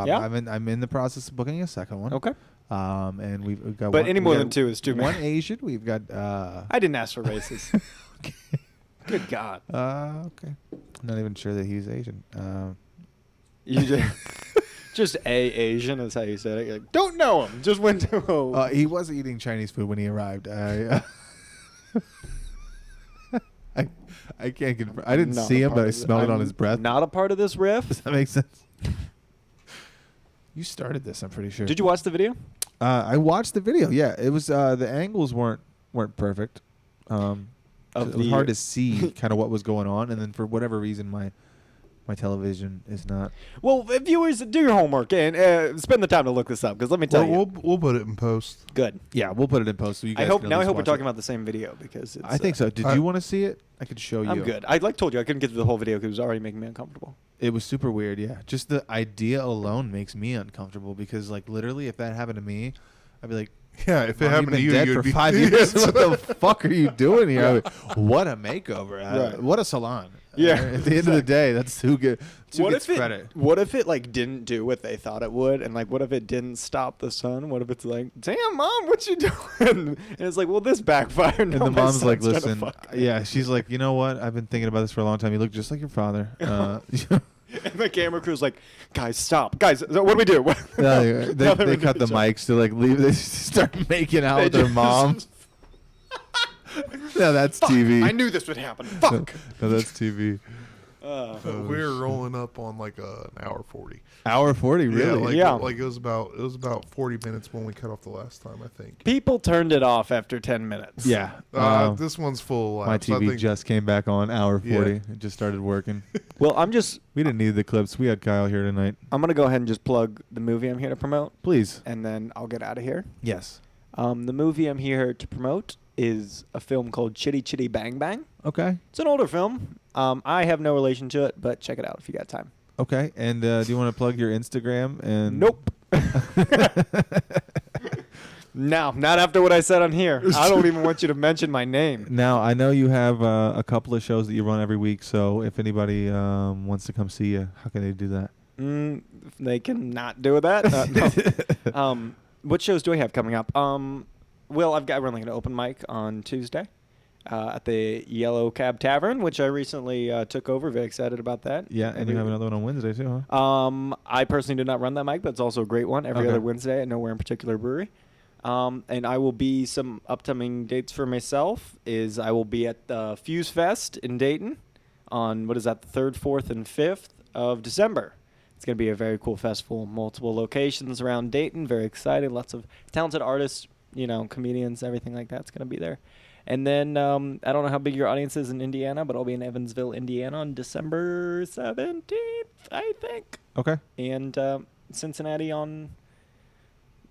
Yeah? I'm in the process of booking a second one. Okay. And we've got. But one, any we more got than 2 is too One many. Asian. We've got. I didn't ask for races. Good God. Okay. I'm not even sure that he's Asian. You just Asian is how you said it. You're like, don't know him. Just went to a. He was eating Chinese food when he arrived. I can't confirm. I didn't Not see a him, part but I of it. smelled it on I'm his breath. Not a part of this riff. Does that make sense? You started this, I'm pretty sure. Did you watch the video? I watched the video. Yeah, it was the angles weren't perfect. Of It was the- hard to see kind of what was going on, and then for whatever reason, my television is not. Well, viewers, do your homework and spend the time to look this up because let me tell you. We'll put it in post. Good. Yeah, we'll put it in post so you guys. I hope can at now. I least hope we're watch talking it. about the same video because it's, I think so. Did you want to see it? I could show you. I'm good. I told you I couldn't get through the whole video because it was already making me uncomfortable. It was super weird. Yeah, just the idea alone makes me uncomfortable because, like, literally, if that happened to me, I'd be like, Yeah, if it Mom, happened to you've you, been dead you'd for be 5 years. What the fuck are you doing here? I mean, what a makeover! Right. What a salon! Yeah, At the end of the day, that's who gets credit. What if it like didn't do what they thought it would, and like what if it didn't stop the sun? What if it's like, damn, mom, what you doing? And it's like, well, this backfired. And the mom's like, listen, yeah, she's like, you know what? I've been thinking about this for a long time. You look just like your father. And the camera crew's like, guys, stop, guys, what do we do? they Now they're they cut the into each other. mics to like leave. They start making out They with their just- mom. No, that's TV. I knew this would happen. Fuck. No, that's TV. We're rolling up on like an hour 40. Hour 40, really? Yeah, like it was about 40 minutes when we cut off the last time, I think. People turned it off after 10 minutes. Yeah. This one's full of My laughs. I TV think just came back on hour 40. Yeah. It just started working. Well, we didn't need the clips. We had Kyle here tonight. I'm gonna go ahead and just plug the movie I'm here to promote, Please. and then I'll get out of here. Yes. The movie I'm here to promote is a film called Chitty Chitty Bang Bang. Okay. It's an older film. I have no relation to it, but check it out if you got time. Okay. And do you want to plug your Instagram? And Nope. No, not after what I said on here. I don't even want you to mention my name. Now, I know you have a couple of shows that you run every week, so if anybody wants to come see you, how can they do that? They can not do that. No. What shows do I have coming up? Well, we're running an open mic on Tuesday at the Yellow Cab Tavern, which I recently took over. Very excited about that. Yeah, and you have another one on Wednesday, too, huh? I personally do not run that mic, but it's also a great one every Okay. other Wednesday at Nowhere in Particular Brewery. And I will be some upcoming dates for myself is I will be at the Fuse Fest in Dayton on, what is that, the 3rd, 4th, and 5th of December. It's going to be a very cool festival, multiple locations around Dayton. Very excited. Lots of talented artists, comedians, everything like that's going to be there. And then I don't know how big your audience is in Indiana, but I'll be in Evansville, Indiana on December 17th, I think. Okay. And Cincinnati on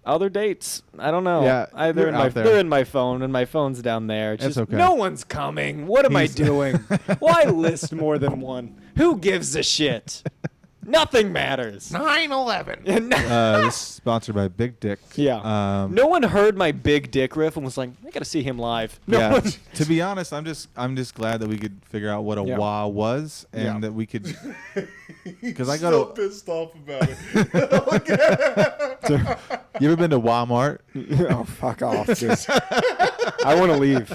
other dates. I don't know. Yeah, they're out there. they're in my phone, and my phone's down there. It's That's just, okay. no one's coming. What am I doing? Why list more than one? Who gives a shit? Nothing matters. 9/11. This is sponsored by Big Dick. Yeah. No one heard my big dick riff and was like, I got to see him live. No Yeah. one. To be honest, I'm just glad that we could figure out what a Yeah. wah was, and that we could. Because I Still go pissed off about it. You ever been to Walmart? Oh, fuck off, dude. I want to leave.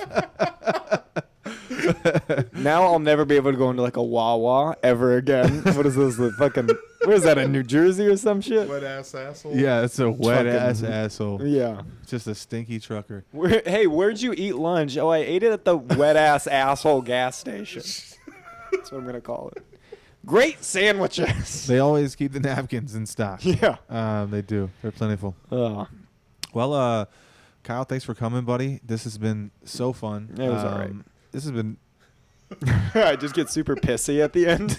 Now I'll never be able to go into like a Wawa ever again. What is this? The fucking, what is that, in New Jersey or some shit? Wet ass asshole. Yeah, it's a wet ass Fucking- asshole. Yeah. Just a stinky trucker. Hey, where'd you eat lunch? Oh, I ate it at the wet ass asshole gas station. That's what I'm gonna call it. Great sandwiches. They always keep the napkins in stock. Yeah. They do. They're plentiful. Oh, Well, Kyle, thanks for coming, buddy. This has been so fun. It was all right. This has been. I just get super pissy at the end.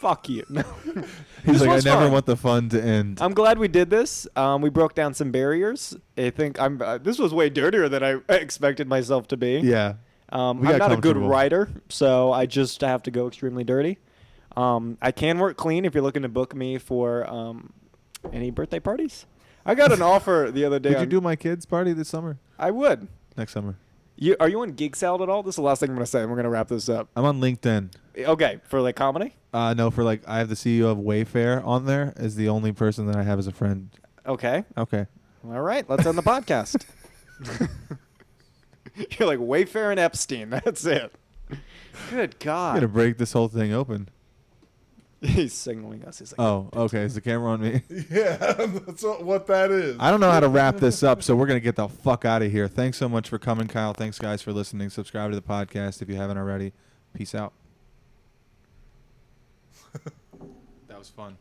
Fuck you. No. He's This like, I was never fun. want the fun to end. I'm glad we did this. We broke down some barriers. I think this was way dirtier than I expected myself to be. Yeah. I'm got not a good comfortable. writer, so I just have to go extremely dirty. I can work clean if you're looking to book me for any birthday parties. I got an offer the other day. Would you do my kids' party this summer? I would. Next summer. Are you on Geek Salad at all? This is the last thing I'm going to say. We're going to wrap this up. I'm on LinkedIn. Okay, for like comedy? No, for like, I have the CEO of Wayfair on there as the only person that I have as a friend. Okay. Okay. All right, let's end the podcast. You're like Wayfair and Epstein. That's it. Good I'm God. going to break this whole thing open. He's signaling us. He's like, Oh, okay. Is the camera on me? Yeah, that's what that is. I don't know how to wrap this up, so we're going to get the fuck out of here. Thanks so much for coming, Kyle. Thanks, guys, for listening. Subscribe to the podcast if you haven't already. Peace out. That was fun.